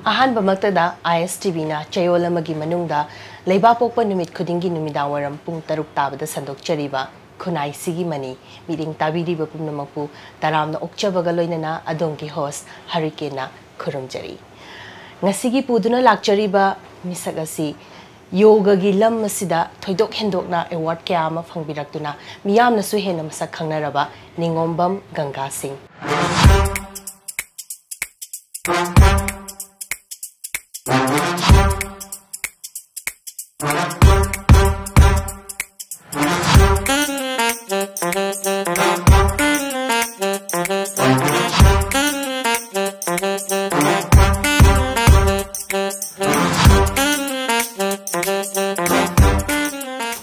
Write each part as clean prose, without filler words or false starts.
अहानबमक्तदा ISTV-ना चयोल अमगी मनुंगदा लेबापोक्पा नुमित खुदिंगी नुमिदांग वरम पुंग तरुक ताबदा संदोकचरीबा खुनाइसिगी money meeting ताबीरीबा पुम्नमकपु तरामना ओक्चबगा लोइनना अदोंगी host हरिकेना खुरुमजरी ngasiगी पुदुना लाक्चरीबा मिसक असि योगागी lump असिदा थोइदोक हेंदोकना award क्या अमा फंगबिरक्तुना मियामनसु हेना मसक खंगनरबा निंगोंबम गंगा सिंह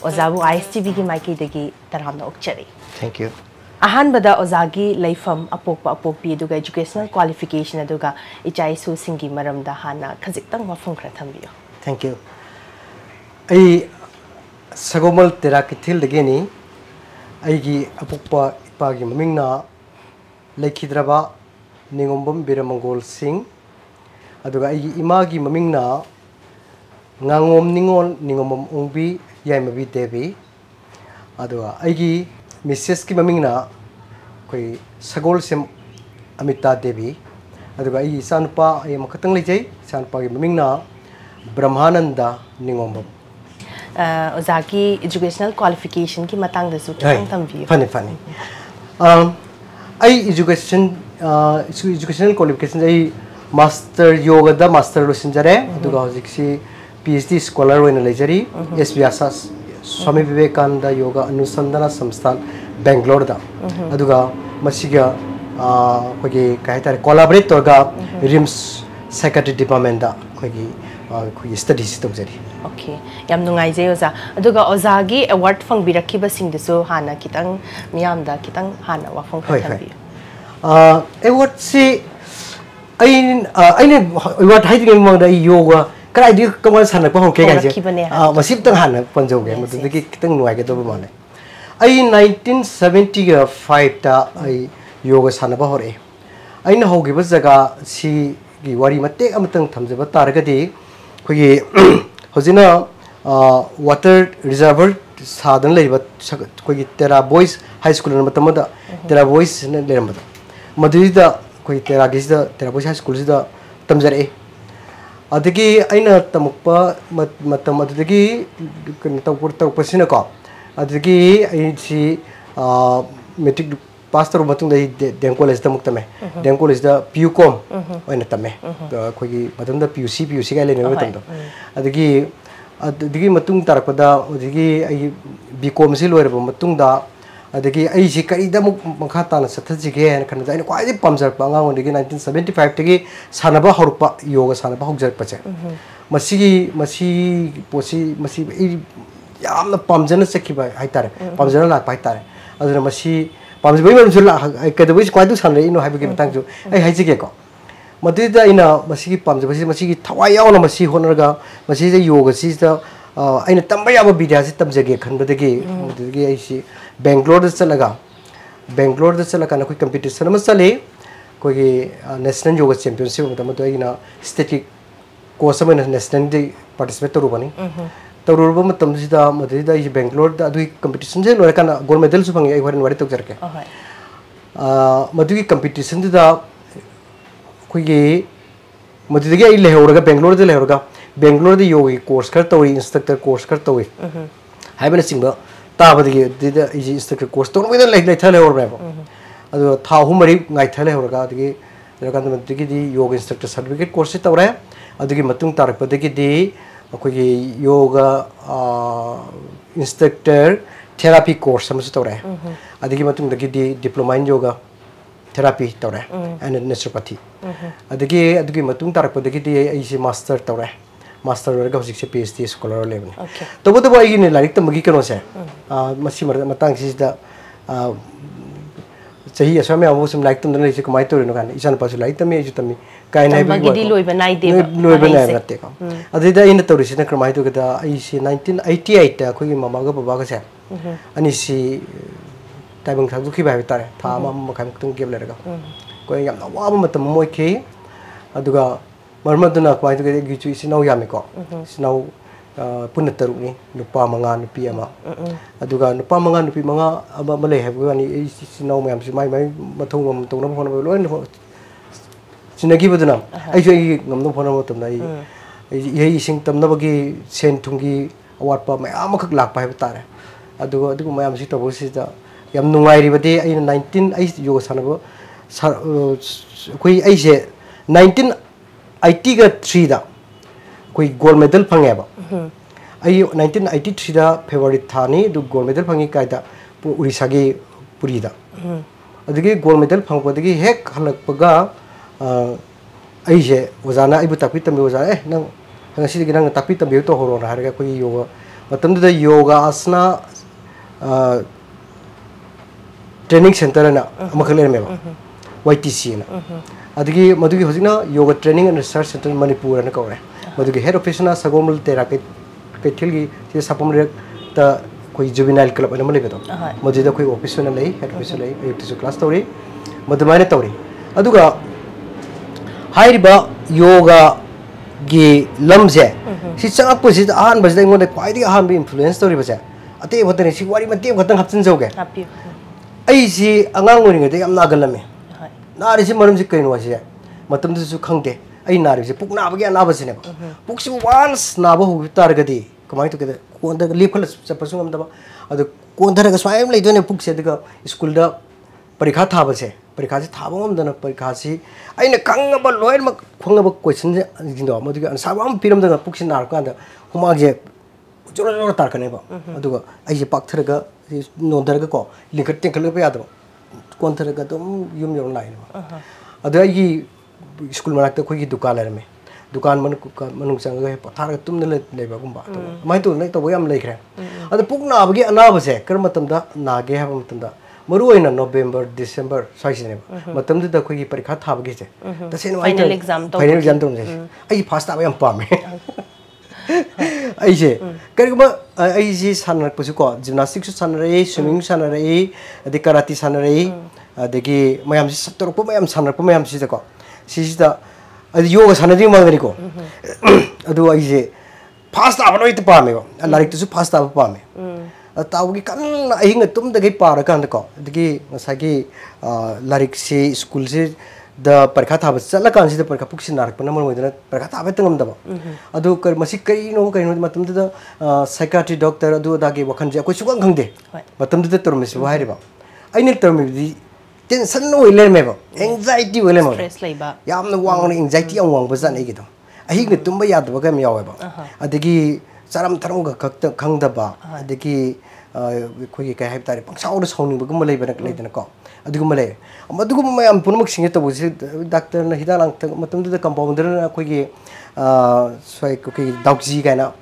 ओजाबु ISTV की माइकी दगी तरामना ओक्चरी थैंक यू अहानबदा ओजागी लाइफम अपोकपा अपोकपी अदुगा एजुकेशनल क्वालिफिकेशन अदुगा इचाइसु सिंगी मरमदा हाना खजिक्तंग वफम खरा थंबियो थैंक यू आई सगोमल तेरा किथिल दगेनी आईगी अपोकपा इपागी ममिंगना लेखिद्रबा निंगोंबम बिरमंगोल Singh अदुगा आईगी Imangi ममिंगना ngangoom ningon ningomam ongbi yaimabi devi adwa aigi misses ki mamingna koi sagol sem amita devi adwa ai sanpa ai makatang lejai sanpa ki mamingna brahmananda ningombam ozaki educational qualification ki matang da su tang thambi funny ai educational qualification ai master yoga da master losinjare aduga hojiksi PhD scholar होने लेजरी SVSS Swami Vivekananda yoga अनुसंधान संस्थान बेंगलोर दा अदुगा मसिगा कोई कहता है collaborate तोगा RIMS psychiatry department दा कोई studies तो जरी ओके याम नुंगाइजे ओजा अदुगा ओजागी अवार्ड फंग बिरखी बसिंगदसु हाना कितंग मियामदा कितंग हाना वाफंग खथंबी अवार्ड से आइने अवार्ड हाइदिंग मंगदा योगा करा दी कमल सानक पा होके गाइजे मसिब तंग हाना पंजोगे मदुदगी कितंग नुआगे तो माने आई 1975 ता आई योगा सानबा होरे आइना होगिबा जगा सी गी वारी मते अमतंग थमजबा तारगदी खोगी होजिना वाटर रिजर्वर साधन लेबा खोगी तेरा बॉयज हाई स्कूल मतमदा तेरा बॉयज ने लेरमदा मदुदा खोगी तेरा गिसदा तेरा बॉयज हाई स्कूल सिदा तमजरे अदगी अइना तमुक्पा मतम अदगी तौपसिना को अदगी अइसी मैट्रिक पास तौर मतुंग डेम कॉलेज तमुक तमे डेम कॉलेज दा पीयूकॉम ओइना तमे खोगी मतुंग पीयूसी का लेने मतुंग अदगी मतुंग तारकदा अदगी अइ बीकॉम से लोरब मतुंग दा अदगी अइसी करिदा मुक मखा ताना सथजिगे हन खनदा अइना क्वाइ पामजरपा अंगांग ओदगी 1975 तगी सानबा हरपा योगा सानबा हौजरपचे मसी पोसी यामना पामजन सखिबा हाइतारे पामजन लाक हाइतारे अदुना मसी पामजबई मनसु ला कदबई क्वाइ सानरे इनो हाइबगे मतंगजु ai हाइजिगे को मदुदा अइना मसी पामजबसी मसी थवाइ यावना मसी होनरगा मसी योगा सिदा अइना तंबा याबा विद्या से तमजगे खनबदगी मदुगी आइसी बेंगलोर चलगा कोई कंपटीशन में चले कोई नेशनल योगा चैंपियनशिप मतलब स्टेट की कोर्स में नेशनल पार्टिसिपेट तौरबनी तौरब बेंगलोर कंपटीशन से लोरका गोल्ड मेडल फंगे वारी तौजरके मधुगी कंपटीशन कोई लेहरगा बेंगलोर योगा कोर्स खर तौरी इंस्ट्रक्टर कोर्स खर तौरी है सिंह ताबदगी इंस्ट्रक्टर कोर्स तो लेथले हो था हुमरी गाइथले होगा योगा इंस्ट्रक्टर सर्टिफिकेट कोर्स तौरे तारपदी योगा इंस्ट्रक्टर थेरापी कोर्स तौरे डिप्लोमा इन योगा थेरापी तौरे एंड नेचुरोपैथी तारपदी मास्टर तौरे मास्टर वर्ग हजिसे PhD स्कॉलर लेवल तब तब आई लाइक तमगी कनो से मतंग चाही असमे अब सम लाइक तुम लेसे कमाई तोरनो कान इसान पासु लाइक तमे इजु तमी काय नाइ बगी लोइबा नाइ दे लोइबा नाइ नते को अदिदा इन तोरिसिना कमाई तो गदा आई से 1988 ता खोगी ममागा बाबा से अनि सी टाइम थागुखि बाय तारे था मा मखाम तुम गेब लेरगा कोई याम वाब मतम मोइखे अदुगा Marmaduna quite to get you see no yamiko. Snow Punataru, Nupa Manga, Nupiama. Aduga, Nupa Manga, Nupimanga, about Malay have any no ma'am, my Matum, Tono, Sinagibudana. I say, no Ponomotum. Ye sing Tam Navagi, Saint Tungi, what my Amakak by Tara. Aduga, my Amsita was it. Yam no idea in 1980 you was Sanabo. I say 1983 da. Kui gold medal pangeba. I 1983 da February thani do gold medal pangi kaida Khunaishigi purida. Adigi gold medal pangpodigi hek halakpaga I say wazana ibu tapitam waza nang sidi nang tapitam to horo na harga kui yoga. Matam da yoga asana training center na makale meba. YTC na. Adigi madugi hosina yoga training and research center Manipur na kaure. Madugi head office na Sagomul Terake Ketilgi Sapum the Kui juvenile club and Malibeto. Madida Kui office na lay, head office lay, to class story, Madamana Tori. Aduga Haiba yoga gi lamze. She's an opposite on, but they want to quite a harm influence story was that. I tell you what, she worried my team, what happens okay. I see a language, I'm not gonna me. Not as a Maramsican was here. Matam to Kangde. I know it's a book now again. I was in it. Books once Nabu Targadi. Come together. The Licolas, supposing the Quantaragas family doing a book said the girl is schooled up. Parikata was here. Parikasi Tabon than a Parikasi. I know Kanga but Lloyd McQuanga questions in the Modiga and Sabam Piram the books in Arcanda. Humaje Tarkaneva. I see Paktraga is no Dargaco. Look at Tinkalpiado. Quantaragadum, you line. Other ye school like the quickie Dukalerme. Dukan Manusanga, Taratum the Lebagumba. My two like the way I'm later. At the Pugna, we get another say, Kermatumda, Nage Havamtunda. Maru in November, December, Sashin. Matum the quickie Pericata Gate. The same final exam. Final exam. I passed away and palm. I say, Kerma, I see Sana Pusuko, gymnastics Sanare, swimming Sanare, the karate Sanare, the gay Mayam Saturpum, Sanapum, Sisaco. She's the yoga Sanadi Magrico. Do I say, pasta away to Pamio, and like to pasta of Pami. A Tawi can I hang a tum the gay paracantico, the gay Masaki, Larixi schools. The Percata was Salakan, the Percapuxin Arpanam with the Percata Vetanum. Adu Masika, no kind of Matum to the psychiatry doctor, Adu Dagi Wakanja, which one can day. Matum to the term is Wahiriba. I need term the then son no level. Anxiety will lemon. Stress labor. Yam the one anxiety on one was an egg. I hit the Tumbaya the Wagam Yawaba. At the Gi Saram Tarunga Kangdaba, at the Gi Quick I have that. Sound is honing Bugumale late in a call. Adugumale. Madugum and Punuxing it was Dr. Hidalang Matum to the compounder, Quiggy Sway Dogzy Gana,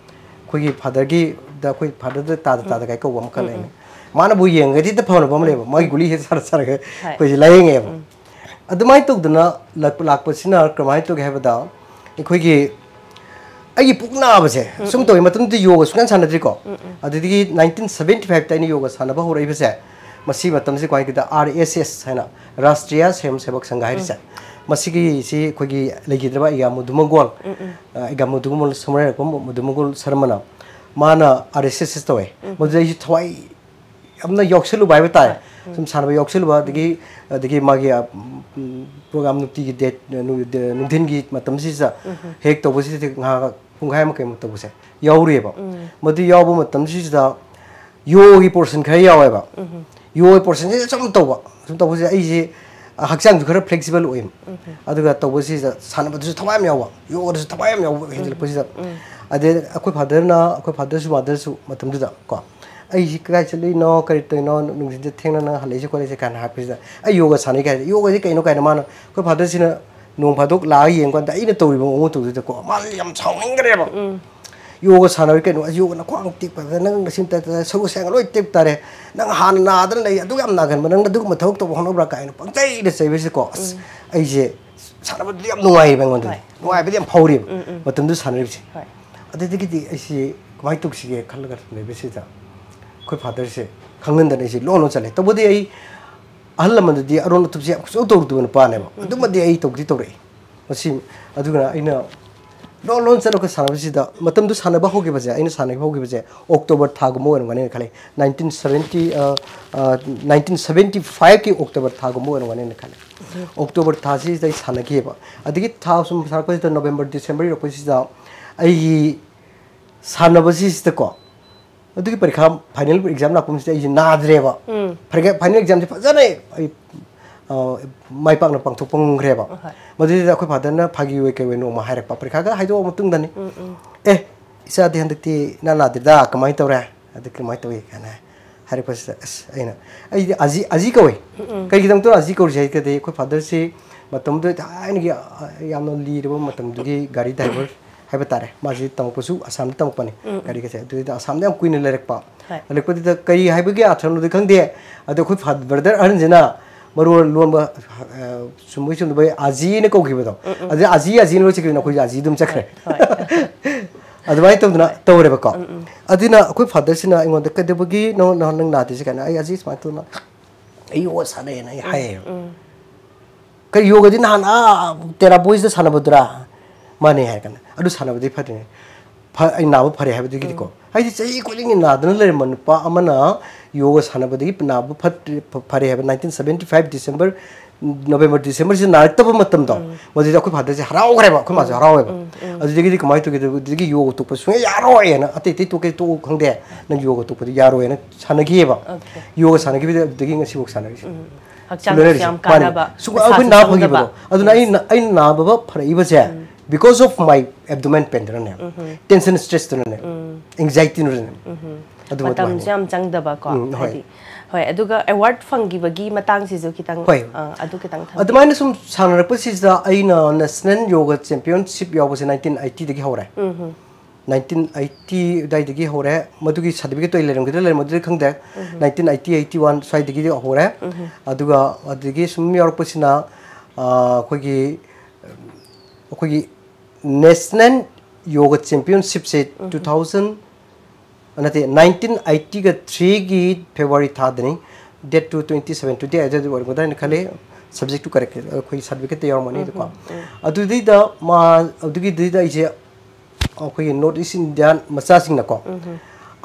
Quiggy Padagi, the quick Padada Tadaka Wamkalane. Manabu Yang, I did the pound of Bomle, my gully has Sarasaka, which is laying ever. At the might of the Lakpasina, Kramai to have a down, a Quiggy. I put now, some to Matum to Yoga, Scansanadrico. At the 1975 tiny yoga Sanaba who raves at Masiva Tamsi quite the RSS Hana, Rastria, Sam Sebok Sangairisa. Masiki, see, Quiggy, Legidra, Yamudumogol, Gamudumul, somewhere, Mudumugul Sermona, Mana, RSS is the way. But they try. I'm not Yorkshire by the time. Some son of Yorkshire, the game Magia program Nuti date, Nudingi, Matamsisa, Hector was sitting Pungham came to say, Yauriba. But the album Matamsisa, Yogi person, however. Yogi person is some Toba. Some was easy. A Haxan to her flexible whim. Other was the son of the Tawamia. You ordered Tawamia, position. I did a quick Haderna, a quick Haders, mothers, Matamda. I actually know Carito, the Tena, Halija College can happen. I yoga Sanika, yoga, no kind of man, could have in a no paddock lie and got the either to the core. I'm so yoga Sanaka was you on a quantum tip, but then the symptom so sang a tip that Nan another day, I do am not going to do my talk to Honora kind of day the service course. I say, son of a no way, no, I be podium, but to do Sanrich. I think I see quite took see a color visitor. Quite father say, Kangan than is loan on Sally. The body Alaman, the Aron to see so to do in Panama. The Madi ate of Ditore. masi adugana aina lon chalo ka sana bisida matam du sana ba hoge baje aina sana hoge baje October thagu mo ngane khale 1975 ki October thagu mo ngane khale October thasi dai sana ki ba adigi tha sum sarpa ta November December ro pasi da ai sana basi sta ko adigi parikha final exam na pum sta ai na dre ba final exam ti fajane ai mai pak na pang thuk pang ngre ba madi da khoi phadan na phagi we ke we no ma harak pa parikha ga haido mutung dani isa de handakti na la da kamai tawra adik kamai tawi kana harak pas aina ai aji ka we kai gidam to aji ko jai ke de khoi father se matam do ai ni yam no li ro matam du gi gari driver hai batare maji tam pusu asam tam pani gari ke se du da asam ne kuin le rek pa lek pa da kai hai ba gi athanu de khang de ado khoi father brother arn jina maru lomba sumbai sum bai aji ne ko gi ba do aji no chikri na khoi aji dum chakre advai to na to re ba ko adina khoi father sina ingon de ka de bagi no nang na ti kana ai aji sma to na ai o sa ne na hai ka yoga di na na tera boys de sana budra mane hai kana adu sana budi phati ne ai na ba phare hai budi ko ai chai ko ling na dan le man pa amana yoga sana budi na ba phare hai 1975 December November December se na ta ba matam do modi da ko phada se harau gre ba ko ma harau ba adu digi kamai to digi yoga to pa su ya ro ye na ate te to ke to khang de nang yoga to pa ya ro ye na sana gi ba yoga sana gi digi ngasi bok sana gi hakchang kana ba su ko na phagi ba adu ai na ba phare ba se because of my abdomen pain ne tension stress ne anxiety ne adu matam jam chang da ba ko hoi aduga award fangi bagi matang si jo kitang adu kitang tham adu maina sum sanrak pa si da aina national yoga championship yaw se 1980 dagi hore 1980 dai dagi hore madugi certificate to ileram gidal madu khang da 1980 81 sai dagi hore aduga adigi sum yaw pa sina khoi national yoga championship se 2000 anate 1980 ga 3 gi February thadni date to 27 today ajad war godan khale subject to correct khoi certificate yaw mani ko adu di da ma adu gi di da ise khoi North East Indian macha sing na ko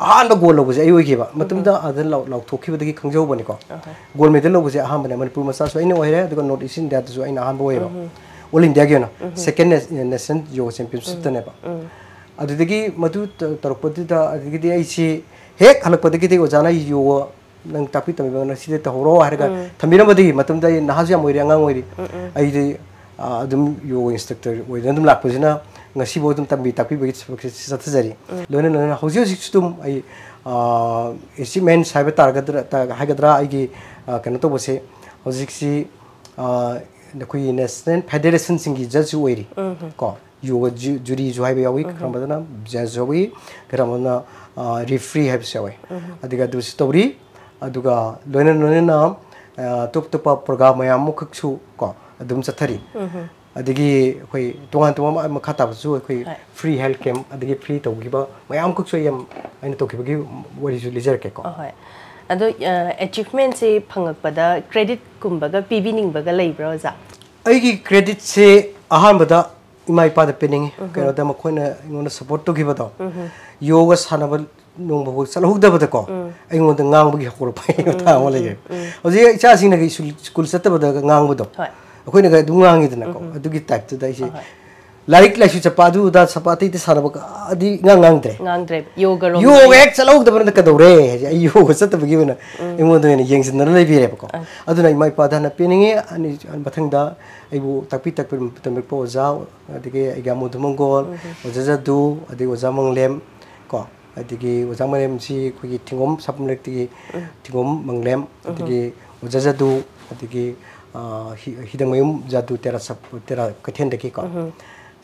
ahanda goal logo je ayo gi ba matum da adan law thokhi ba gi khangjau bani ko gold medal logo je aham bane Manipur macha so ina oire adu North East India da so ina aham boy ba all India gi na second national yoga championship ta ne ba adudagi madu tarpodi da adigi di aisi hek halakpadi gi ojana yoga nang tapi tami bang side ta horo harga thamira badi matum da nahaja moiri angang moiri ai di adum yoga instructor oi dum lakpojina ngasi bo dum tambi tapi bagi sathajari lona hauji sikstum ai achievement saiba targadra ta hagadra ai gi kana to bose hauji si nakui national federation singi judge oiri ko yoga jury jo haiba yawi krambadana judge yawi kramana referee haiba yawi adiga du story aduga loina top program mayam muksu ko adum chathari adigi khoi tongan toma makhata su khoi free health camp adigi free togiba mayam kukso yam aina tokibagi wari ju leisure ke ko ado achievement se phangakpada credit kumbaga pibining baga leibra za aigi credit se ahanbada imai pada pening kero da makhona ingona support to giba do yoga sanaba nong babu salhuk da bada ko aingon da ngang bagi hakor pai ta wala ye oji cha sing na school sata bada ngang bado akhoi na ga du ngang idna ko adugi type to da isi larik la shu chapa du da sapati te sanaba adi ngang dre yoga ek salhuk da bada ka do re yoga sata bagi na aingon da ne yeng sin na lai bi re ko aduna imai pada na pening ani bathang da aibu takpi tamik po za adigi igamu dumongol ojaja du adigi ojamang lem ko adigi ojamang lem si khoi thingom sapmlek ti thingom manglem adigi ojaja du adigi hidang mayum jadu tera kathen de ki ko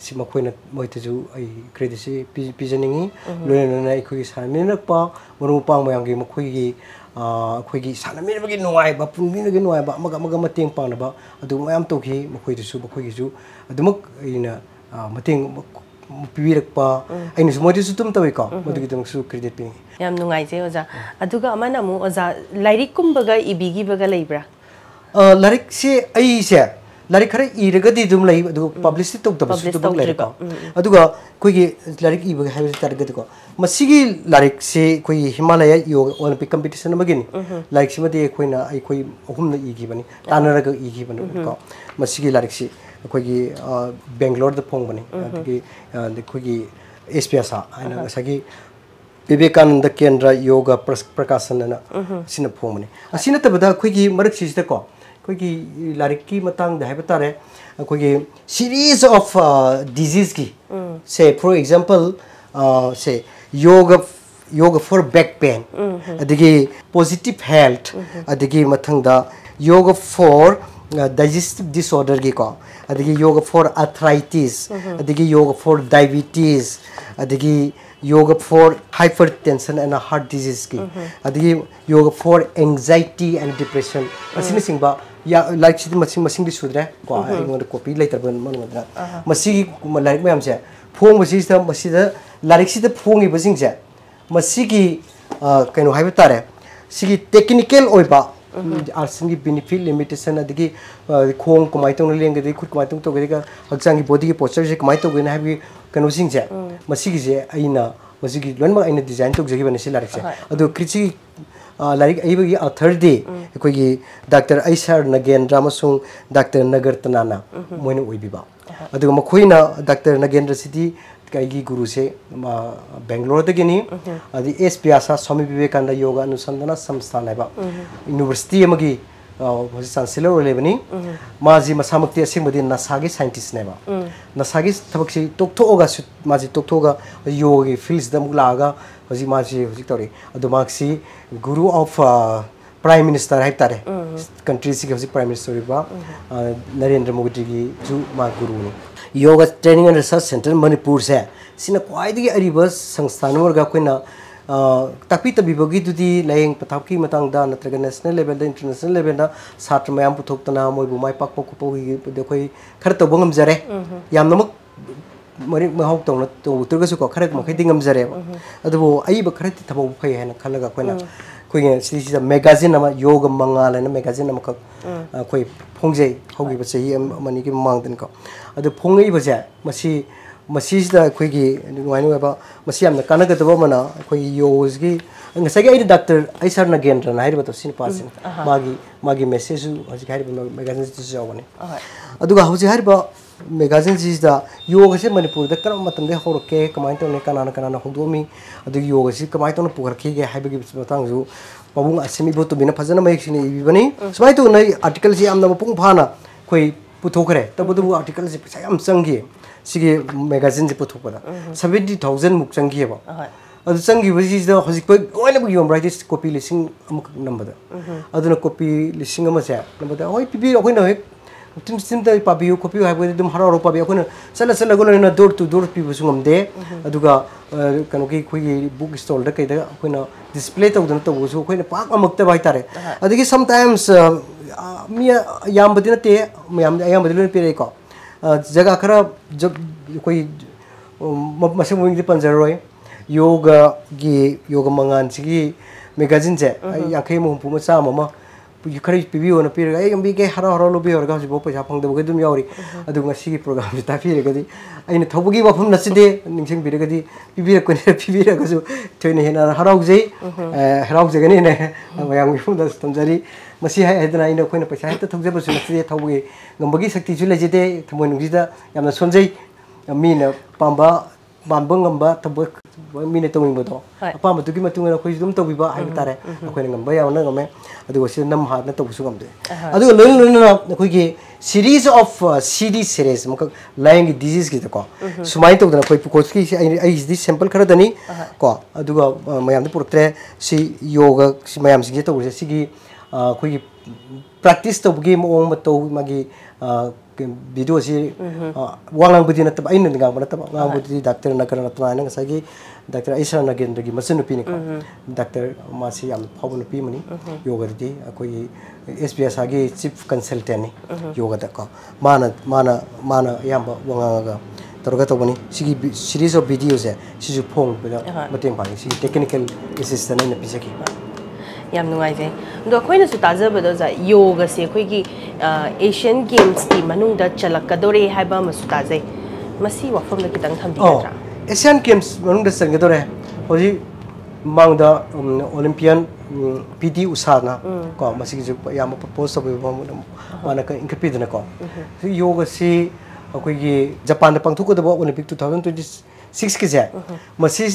si makhoi na moiteju ai credit si pijaningi loina na khoi samin pa moru pang mayam gi makhoi gi khoi gi sanami bagi nuai ba pungmi gi nuai ba maga mateng pang na ba adu mayam to gi makhoi du su makhoi gi ju adumuk ina mateng pibirak pa aina su modi su tum tawi ko modi gi tum su credit pi yam nungai je oja aduga amana mu oja lairik kum baga ibigi baga leibra larik se ai se लारिक खरे इरगदी दुम लई अदु publicity तोक तबसु दुम लई को अदुगा कोई लारिक इबग highway तारगद को मसिगी लारिक से कोई हिमालय योग ओलंपिक कंपटीशन मगिनी लारिक सिमदे कोइना आई कोई अहुम न इगी बनी तानरग इगी बनी को मसिगी लारिक से कोई बेंगलोर द फोंग बनी अदुगी कोई एसपीएस आइना सगी विवेकानंद केंद्र योगा प्रकाशन सिन फोंग बनी तबदा कोई मरक सिस्ते को कोई लारिक की मतंग है बतारे कोई सीरीज ऑफ डिजीज की से फॉर एग्जांपल से योग फॉर बैक पेन अदगी पॉजिटिव हेल्थ अदगी मतंगदा योग फॉर डाइजेस्टिव डिसऑर्डर की को अदगी yoga for arthritis अदगी yoga for diabetes अदगी yoga for hypertension and heart disease की अदगी yoga for anxiety and depression असिन सिंबा या लाइक सिटी मसिंग सुद्रे को आइगोन कॉपी लेटर बन मनोदना मसिगी लाइक मैम से फोंग मसिदा मसिदा लाइक सिदा फोंगी बसिंग से मसिगी कइनो हाइबे तारे सिगी टेक्निकल ओइबा आर्संगी बेनिफिट लिमिटेशन अदगी खोंग कमाई तंग लेंगदि खुद कमाई तंग तोगदि हक्चांगी बॉडी की पोस्चर से कमाई तोगना हाइबी कइनो सिंग से मसिगी से आइना मसिगी लोनमा आइना डिजाइन तोगजगी बने से लाइक से अदो कृषि लाइक अबी अथर दे अखोगी डॉक्टर ऐसर नगेंद्र अमसुंग डॉक्टर नगर तनाना मोइन ओइबिबा अदुगा मखोइना डॉक्टर नगेंद्र सिटी काइगी गुरु से बेंगलोर दगिनी अदि एस पियासा स्वामी विवेकानंद योगा अनुसंधान संस्थान है यूनिवर्सिटी अमगी चांसलर लेबनी माजी मसामक्ति असिंगबदि नसागी साइंटिस्ट नेबा नसागी थबकसी तोक्थोगा माजी तोक्थोगा योगी फील्ड्स दम लागा हजी माजी हजी तोरी अदु माक्सी गुरु ऑफ प्राइम मिनिस्टर है तारे कंट्री से हजी प्राइम मिनिस्टर बा नरेंद्र मोदी की जु मा गुरु ने yoga training and research centre Manipur से सिना क्वाइदगी अरिबा संस्थान वर्गा कोइना ताकि तबीबगी दुदी लायंग पथाकी मतंगदा नत्रग नेशनल लेवल दा इंटरनेशनल लेवल दा छात्र मयाम पुथोक्तना मोइबु माइ पाक पक पोगी देखोइ खर तो बंगम जरे याम नमक मरि महौ तौन तो उतरगसु को खर मखै दिंगम जरे अदबो अइब खर ति थबो फै हैन खलगा कोइना कोइ सिसी मैगजीन नमा योग मंगाल हैन मैगजीन नमा क कोइ फोंगजे होगी बचे मनि की मांगदन को अदो फोंगै बजे मसी मसीदा कोइगी नुवाइन वेबा मसी हमना कानगदबो मना कोइ योजगी ngसागी ai डॉक्टर ऐसर नगेंद्र नाइर बतो सिन पासिन मागी मेसेज हजि खारि मैगजीन जि जावने अदुगा हजि हारिबा मैगजीन जि दा योग से मणिपुर दा करम मतम दे होरके कमाइ तोने काना होदोमी अदु योग से कमाइ तोने पुगरखिगे हाइबगी मतंग जु पबुंग असिमी बोतो बिना फजना मैक्सिनी इबिबनी सबाइ तो नै आर्टिकल से आमना पुंग फाना कोइ पुथोखरे तबदु आर्टिकल से पैसा हम संगी सिगे मैगजीन से पुथोपदा 70,000 मुक संगी बा अदु संगी बजि दा हजिक पे ओइना बु योम राइटिस कॉपी लिसिंग अमुक नंबदा अदुना कॉपी लिसिंग अमा से नंबदा होय पिबि अखोइना होय तुम सिमता पाबियो कॉपी हाइबो दुम हरारो पाबि अखोइना चला गोलना डोर टू डोर पिबु सुंगमदे अदुगा कनो की खोई बुक स्टॉल दा कइदा अखोइना डिस्प्ले तौदन तौबुसु अखोइना पाक अमक्ता बाइ तारे अदुगी समटाइम्स मिया यामबदि नते मयाम यामबदि लोन पिरे को जगह खरा जब कोई मसे मुंग दि पंजरोय योग मंगान सिगी मैगजीन से याखै मुंपु मचा ममा खरै पिबियो न पिरगा ए गंबी के हरा हरा लोबि हरगा हजि बो पैसा फंगदबो गदुम यावरि अदु ngasi program ta पिरगदि आइना थौबगी वफम नसिदे निंगसिंग बिरगदि पिबिरगसु थोइने हेना हराउजै हराउजगनि ने मयाम फुंदा तमजरि मसी है हेदना इनो कोइना पैसा हेता थौजबसु नसिदे थौबगी गंबगी शक्ति जु लेजेदे थमोय नुगिदा यामना सोनजै मीना पांबा पांबंगंबा थब मीने तोंगिबदो अपाम तुगी मतुंगना खोइ दुम तोबिबा हाइ तारे अखोइना गंबा यावना गमे अदु से नम हात न तोबसु गमदे अदु लोइन लोइन अखोइगी सीरीज ऑफ सीडी सीरीज मक लाइंग डिजीज की को सुमाइ तोदना खोइ पुकोसकी आई दि सैंपल खरा दनी को अदुगा मयाम पुरत्रे सी योगा सी मयाम सिगे तोबसे सिगी खोइ प्रैक्टिस तोबगी मोंग मतो मागी वीडियो से वांग बुद्धि नत आई नंगा नत वांग बुद्धि डॉक्टर नकर नतना नंगसागी डॉक्टर ऐसा नगेंद्र की मसन नुपी को डॉक्टर मासी याम फाव नुपी मनी योगा दी कोई एसपीएस आगे चीफ कंसल्टेंट योगा द को माना याम वांगा तोरगा तो बनी सिगी सीरीज ऑफ वीडियोस है सिजु फोंग बेदा मतेंग पानी सिगी टेक्निकल असिस्टेंट ने पिसकी yam nuai je do khoi na su ta ja ba da ja yoga se khoi gi Asian Games ki manung da chalak ka dore hai ba ma su ta je masi wa phom da kitang tham bi tra Asian Games manung da sang ga dore hoji mang da Olympian PT Usana ko masi ju yam propose ba mana ka inkapi dana ko yoga si akoi gi Japan da pangthuk ko da Olympic 2026 ki je masi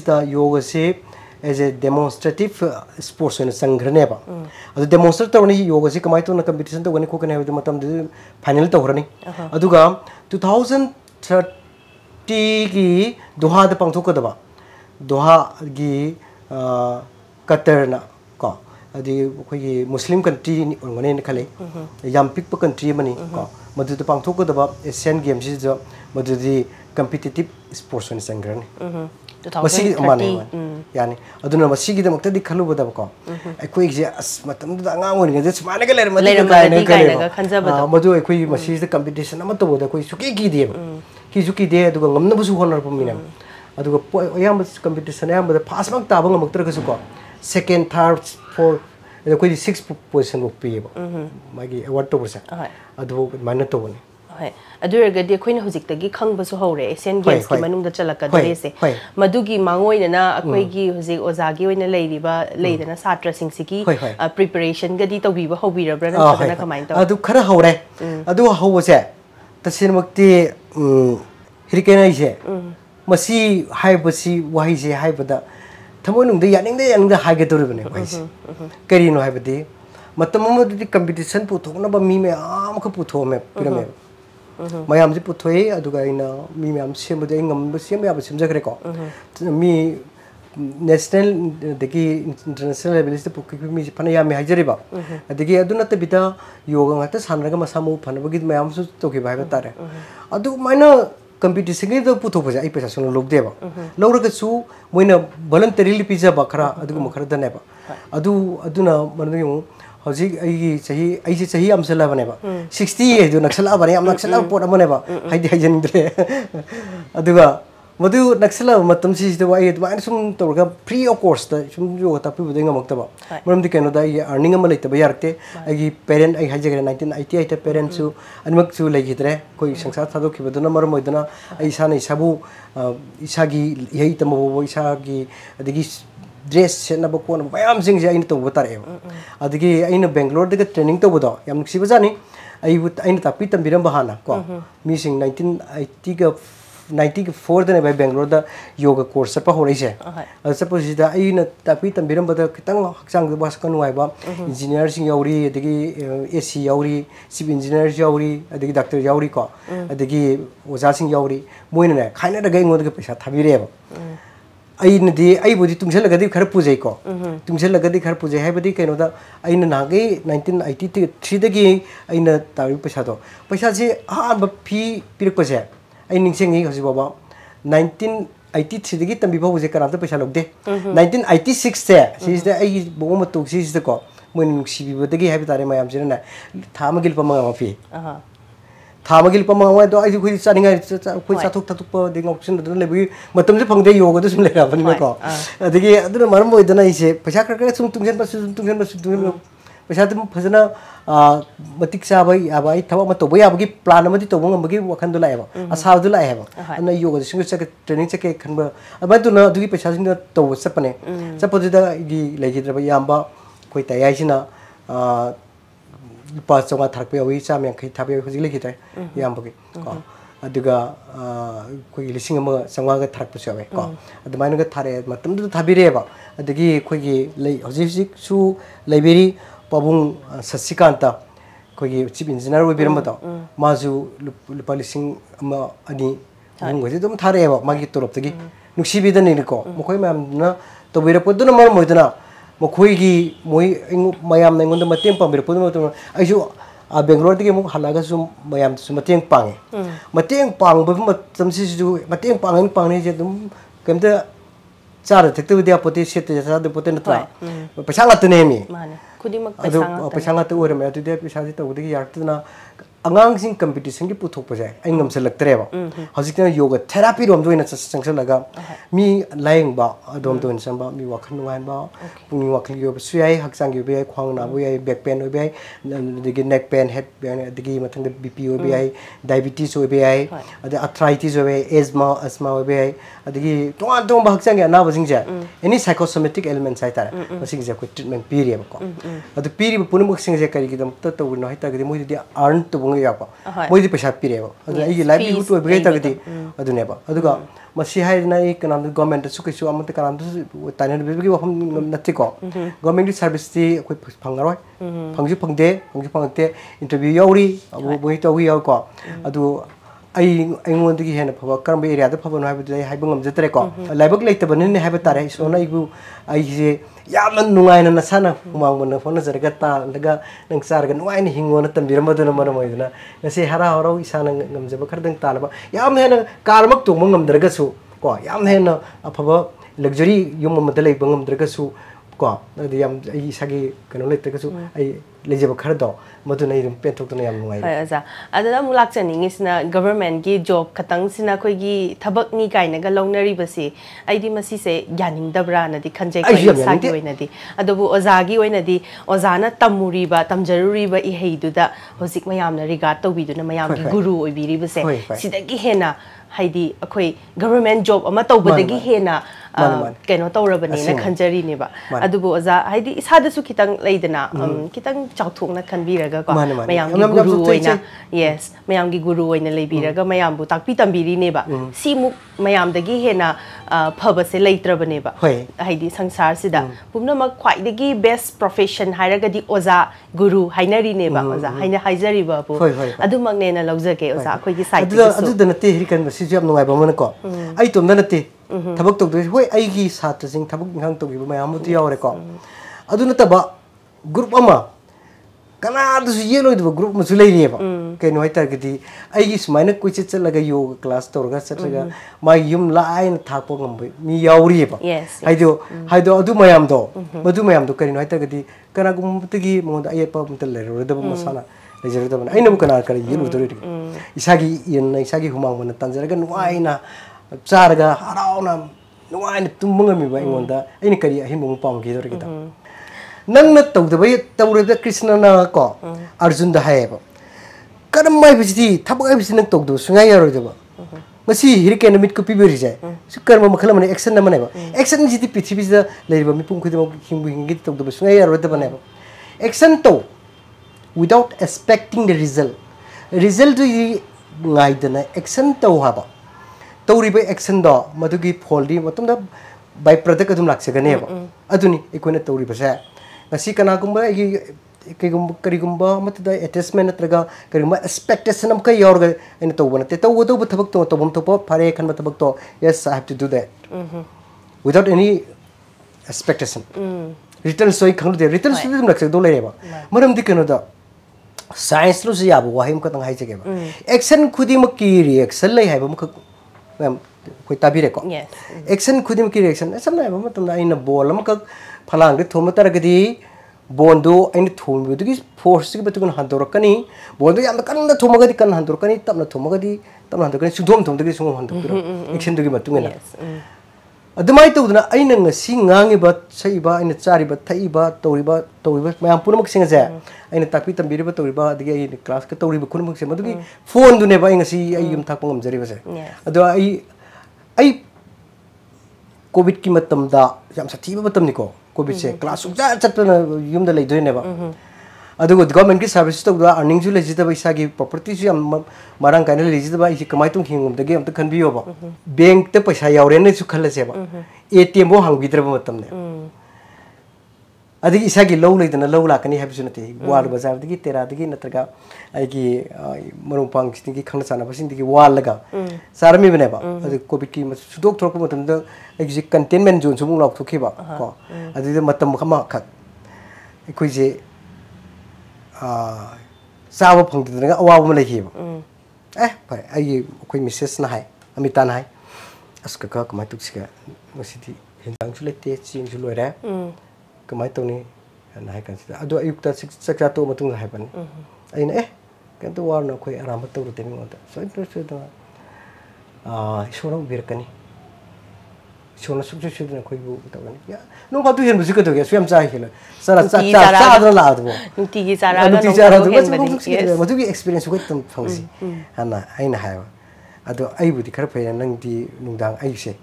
da yoga si as a demonstrative sports in sangrane ba adu demonstrate tawni yoga si kamai to na competition to gani ko kana adu matam final to horani aduga 2030 gi Doha da pangthuk ko da ba Doha gi Qatar na ko adi khoi Muslim country ni ngone ne khale yam pik pa country mani ko madu da pangthuk ko da ba Asian Games is jo madu di competitive sports in sangrane masih mana yani aduna masih kita makta di khalu bada ko aku ikje as matam da ngangon nge just mana galer matam da madu aku masih da competition ama to boda aku suki ki de aduga ngamna busu honor pamina aduga yam competition yam da fast mak ta bang makta ka su ko second third fourth aku 6 position wo pe magi award to percent adu mana to ne अदुरग दे खोइन हुजिक तगी खंग बसु हौरे Asian Games की मनुंग द चलक दरे से मदुगी मांगोइन ना अखोई गी हुजिक ओजागी ओइन लेरिबा लेदना छात्र सिंह सिकी प्रिपरेशन गदी तौबीबा हौबीरब्रा ना खना कमाइन त अदु खरा हौरे अदु हौबसे तसिनमक्ति हिरिकेनाइ से मसी हाइबसी वाहिसे हाइबदा थमोनुंग द यानिंग द हाइगे तोरबने वाहिसे करिनो हाइबदी मतम मदुदी कंपटीशन पुथोना बा मी में आम ख पुथो में पिरमे mayam ji puthoi aduga ina mi myam sembude ngam sem ya sem jagre ko mi national deki international level is pukki mi phana ya mi hajari ba adigi aduna te bita yoga ngata sanraga masamu phana bagi mayam su to ki ba tare adu maina competition ge do putho ba ai pesa sun log de ba log su moina voluntarily pizza ba khara adu mo khara da ne ba aduna manu हजी सही अमसला बने बा 60 जो नक्सला बने हम नक्सला pot बने बा हाइदि हाइजनद्रे अदुगा मदु नक्सला मतम सी द वाइ द सुम तोरगा फ्री ऑफ कोर्स द सुम जो तापि बुदे ngमक्ता बा मरम दि केनो दा ये अर्निंग अम लेते बयारते आगी पेरेंट आई हाइजगरे 1988 त पेरेंट सु अनमक सु लेगिद्रे कोई संसार थादो खिबदना मरम मोइदना आई सानै साबु इसागी यही तमबो इसागी अदगी dress set na bakon bayam sing ja ina to botare adigi aina Bangalore de training to bodo yam nuksi bajani aina tapi tambiram bahana ko mi sing 1994 de by Bangalore da yoga course pa horai se suppose da aina tapi tambiram bada kitang hakchang bas kan wai ba engineer sing yauri adigi AC yauri civil engineer yauri adigi doctor yauri ko adigi oja sing yauri moina ne khaina da gai ngod ke paisa thabire ba आई बुदी तुमसे लगदी खर पुजे को तुमसे लगदी खर पुजे है बदी केनो दा आइन नागे 1983 दगी आइन तारि पैसा से हाब फी पिरक पसे आई निंगसेंगी हसि बाबा 1983 दगी तंबी बाबू जे कराम पैसा लगदे 1986 से सिस दे आई बो मतु सिस दे को मोन नुक्सिबी बदगी है तारे मायाम जिना थामगिल पमा फी थामगिल पमावा तो आई खुई चानिंगा खुई चाथुक थाथुक प दे ऑप्शन द लेबी मतम से फंगदे योगा तो सुन लेरा बनी को अदगी अदुन मरम ओइदना इसे पैसा कर सुम तुंगजन बस पैसा तुम फजना मतिक साबै आबै थवा म तोबै आबगी प्लान मदि तोबो ngमगी वखन दु लायबा आसा दु लायबा अन योगा सिंग से ट्रेनिंग से के खनबा अबा दुना दुगी पैसा सिंग तो सपने सपदिदा गी लेगिद्रबा याम्बा कोइ तयाइसिना लुपा चौगा थारप यावी चाम यांखै थाबे हुजिक लेखिताय यामबगी को अदुगा कोइ लिसिंग अमा चौगा थारप सवे को अदमाइनगा थारे मतम दु थाबिरेबा अदगी कोइ लै हुजिक सु लाइब्रेरी पाबुंग ससिकांता कोइ चीफ इंजीनियर वे बिरमतो माजु लुपा लिसिंग अमा अनि मुंगजे दम थारेबा मागी तोरपतगी नुक्सिबिदनि को मखोय मामना तो बिरपदुना मर मोइदना मखोयगी मोय मयाम नंगोंद मतें पाबिरपदुना तो आइसु बेंगलोर दगे मु हलागा सु मयाम सु मतें पांगे मतें पांगबो मतमसि सु मतें पांगने जे दम केमते चार थेक्ते विद्या पोते सेते जा दे पोते नत्रा पैसा लातने मी माने खुदिमक पैसा लाते ओरे मे अदुदे पैसा जि तौदगी यारतना angang competition ki puthok pa jai ai ngam se laktre ba hojik na yoga therapy rom doina chang laga mi laing ba adom doin sam ba mi wakhan nuan ba mi wakhan yo ba sui hakchang yo ba khwang na bo back pain oi ba digi neck pain head pain digi mathang de bp oi ba diabetes oi ba ade arthritis oi ba asthma oi ba digi tong tong ba hakchang ya na ba jing ja any psychosomatic elements ai tar masing ja ko treatment period ba ko adu period punum sing ja kari gidam ta to no hai ta gidi moi di earn to bung ya ba moi di paisa pire ba adu ai livelihood oi ba ta gidi adu ne ba adu ga masi hai na ik na government su ki su am ta kanam su ta ne bi gi hom nati ko government service ti koi phangaroi phangju phangte interview yauri abu boi to wi yaw ko adu ai ngon gi hena phaba karam area da phaba no ha bi hai bungam jatre ko laibak leita banin ne ha ba tare so na igu ai je yamna nungai na nasana humang mon phone jarga ta daga nang sar ga nuai ni hingo na tambir maduna mar moi na nase hara haro isana ngam jaba khardang ta ba yam hena karmak tu mangam darga su ko yam hena phaba luxury yum ma dalai bangam darga su ko adi yam ai sagi kano le ta su ai lejaba khardo maduna irum pentok to yam nuai aja adada mulak chani ngisna government gi job khatang sina khoi gi thabak ni kaina ga longnari basi aidi masi se gyaning dabra na di khanjai ko sagi oina di adobu oza gi oina di oza na tamuri ba tamjaruri ba I heidu da hojik mayam na regard to bidu na mayam gi guru oi biri base sidagi hena haidi akhoi government job ama tawbadagi hena keno tawrabani na khanjari ne ba adubu oza haidi isada su kitang leidana kitang chawthok na khanbiraga ko mayam gi guru oina yes mayam gi guru oina leibiraga mayam bu takpi tambiri ne ba simu mayam dagi hena phaba se leitrabane ba haidi sangsar sida pumna ma khwai dagi best profession hairaga di oza guru hainari ne ba oza haina haijari ba bu adumak ne na lawjage oza khoi gi side adu da nate hirikan ba si jam nungai ba man ko ai tom da nate thabak tok do hoi ai gi satra sing thabak ngang tok gi mayam tu yaw re ko adu na ba group ama kana du su yelo du group ma su lei ne ba ke no ai tar gi ai gi smaina ku che chal ga yoga class tor ga chatra ma yum la ai na thak po ngam mi yaw ri ba hai do adu mayam do kari no ai tar gi kana gum tu gi mo da ai pa mum tel re da ma sana le jer da ba ai na bu kana kari yelo do ri isagi yen isagi humang mon tan jar ga no ai na charga harauna nuai na tum ngami ba ingonda ai ni kari hi mum pam gi do ri da nang na tau da bai tau re da krishna na ko arjun da hai ba karam mai bi ji thabak ai bi nang tau do sungai ya ro da ba masi hirike na mit ko pi beri jai su karma makhala mane action na mane ba action ji ti pithibhi da le ba mi pum khudi ma himbu hingi tau do sungai ya ro da ba ne ba action to without expecting the result ngai da na action to ha ba tawri ba action do madugi foldi matum da by product adum lakse ga ne ba aduni ikona tawri ba sa ngasi kana gumba gi kegum kari gumba mat da attachment natraga kari ma expectation am ka yor ga ina to bana te to thabak to bom to phare khan ma thabak to yes I have to do that without any expectation return soi khang de return soi dum lakse do le ba maram di kana da science lo ya ba wahim ka tang hai jage ba action khudi ma ki reaction lai hai ba ma ma'am कोई ताबी रे को action खुदिम की reaction समना है मतलब ना इन ball हम का फलांग दे थोम तर गदी बोंदो इन थोम दुगी फोर्स की बतुन हंदोर कनी बोंदो याम कन द थोम गदी कन हंदोर कनी तब न थोम गदी सुधोम थोम दगी सुंग हंदोर एक्शन दुगी बतुन ना अदमाई तो ना आई नंग सी ngangi ba sai ba ina chari ba thai ba tori ba मैम पुनमक सिंग जे ina takpi tambiri ba tori ba digi ai class ka tori ba kunmuk se madugi phone du ne ba inga si ai yum thak pangam jari ba se ado ai covid ki matam da yam sathi ba matam ni ko covid se class ukja chat na yum da lei doi ne ba ado government ki service to da earning ju leji da ba isa gi property ju am marang kaina leji da ba isi kamai tung hingum da ge am ta khan bi ba bank te paisa yaure ne su khalla se ba ATM bo hang bidra ba matam ne adi isa gi low leidana low la kani habi sunati wal bazar digi tera digi natraga ai gi marum pang sting gi khana sana basin digi wal laga sarmi bane ba adi covid ki sudok thok matam da ai gi containment zone sumung lok thokhi ba ko adi de matam khama khat ikoi je sawa phang da awa ma lehi ba pai ai koi message na hai amitan hai aska ka kamai tuksika masidi hindang chu lete ching chu loira kamai to ni na hai kan ado ayukta saksa to matung hai ban aina kan tu warna koi aram betul tu temi ngota so itu tu isona ubirkani isona sukses sudah koi bu betul kan ya nung kau tu yang musik tu ya siam cah kena sana cah ada lah tu nuti cara tu macam tu experience koi tu fungsi hana aina hai ado ai bu di kar phe nang di nungdang ai se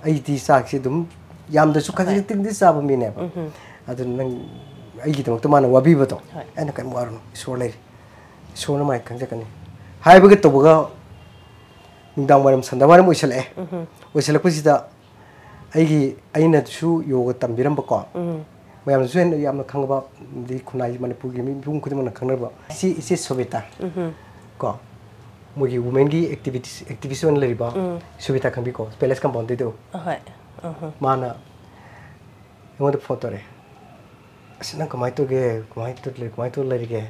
ai di sak se dum yam da su khaji ting di sa ba mi ne ba ado nang ai gi tu mana wabi ba to ana kan warno isor lai isor na mai kan ja kan hai ba ge to ba nungdang waram sanda waram uisal uisal ko sida ai aina su yoga tambiram ba ko mayam su yam khang ba di khunai manipur gi mi bung khudim na khang ba si sobita ko मुझे women की activity one लरिबा सुविधा खंबी को palace compound दे दो माना यमद photo रे असना कमाई तो लरी के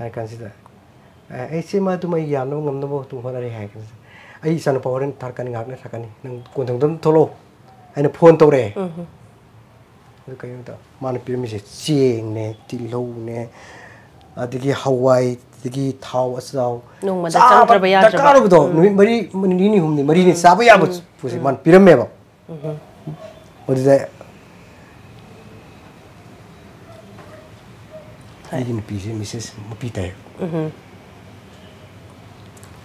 आई कंसीडर ऐसे मा तुम याम no ngam no tu hona re hai ai san power tar kan ngak na thakani nang kon thong dom tholo ai na phone to re kai ta mana pirmi se cheng ne tilo ne adigi hawai digi thau asau nung ma da chang tra ba ya tra ba do mari ni humni mari ni sa ba ya bu pusi man piramme ba odi da ai ni pisi mrs mapita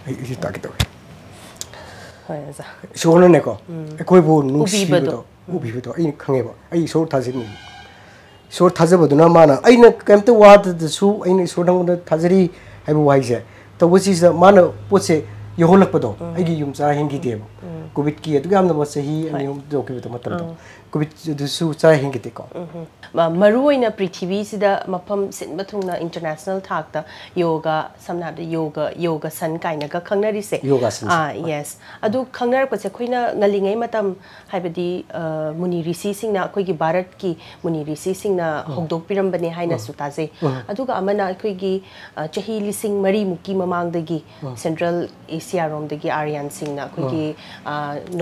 ai isi ta kito hai za shona ne ko koi bu nu si do ubi do ai khange ba ai so thajin ni so thajabaduna mana aina kamte wad su aina so dang thajari hai bu wai se to wasi sa mana poche yoholak pado ai gi yum cha hingi de covid ki adu gam na ba sahi ani hum do ki to matam to covid du su cha hingi de ko maru ina prithvi sida mapam sin bathung na international thak ta yoga samna de yoga san kai na ka khangnari se yoga san yes adu khangnar ko se khoina ngalingai matam haibadi muni rishi sing na koi gi bharat ki muni rishi sing na hogdok piram bane haina suta je adu ga amana koi gi chahi lising mari muki mamang de gi central asia rom de gi aryan sing na koi gi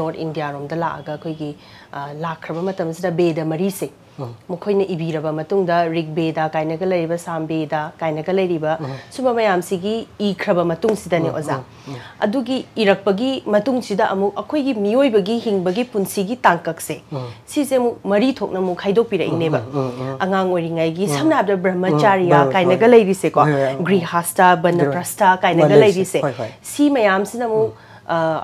north india rom da la ga koi gi lakraba matam sida beda mari se मुखोइने इबिरबा मतुंगदा ऋग्वेदा काइनगा लैरिबा सामवेदा काइनगा लैरिबा सुबा मयाम सिगी इख्रबा मतुंग सिदाने ओजा अदुगी इरकपगी मतुंग सिदा अमु अखोइगी मियोइबगी हिंगबगी पुंसिगी तांकक से सिसे मु मरी थोकना मु खाइदोक पिरइनेबा अंगांग ओरिंगाइगी समनाबदा ब्रह्मचार्य काइनगा लैरिसे को गृहस्था बनप्रस्था काइनगा लैरिसे सी मयाम सिना मु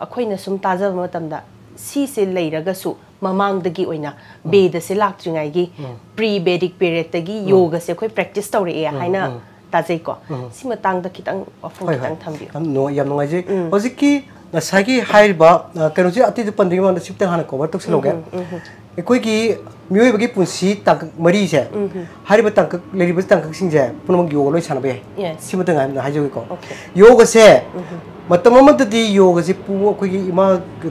अखोइना सुम ताजबा मतमदा सी से लैरगसु ममांग दगी ओइना बेद से लाक्ट्रिंगाइगी प्री बेदिक पीरियड तगी योगा से कोई प्रैक्टिस तौरे ए हाइना ताजै को सी मतंग द खितंग अफुं खितंग थंबि नो याम नंगाइजे होजिकी नसागी हाइबा कनोजे अति पंद्री मन सिप्ते हाना कवर तक सलोगे एकोइगी मियोइबगी पुंसी तंक मरी से हारिबा तंक लेरिबा तंक सिंजे पुनम योगा लोय सानबे सी मतंग हाइजोगी को योगा से मतम मददी योगा से पु कोई इमा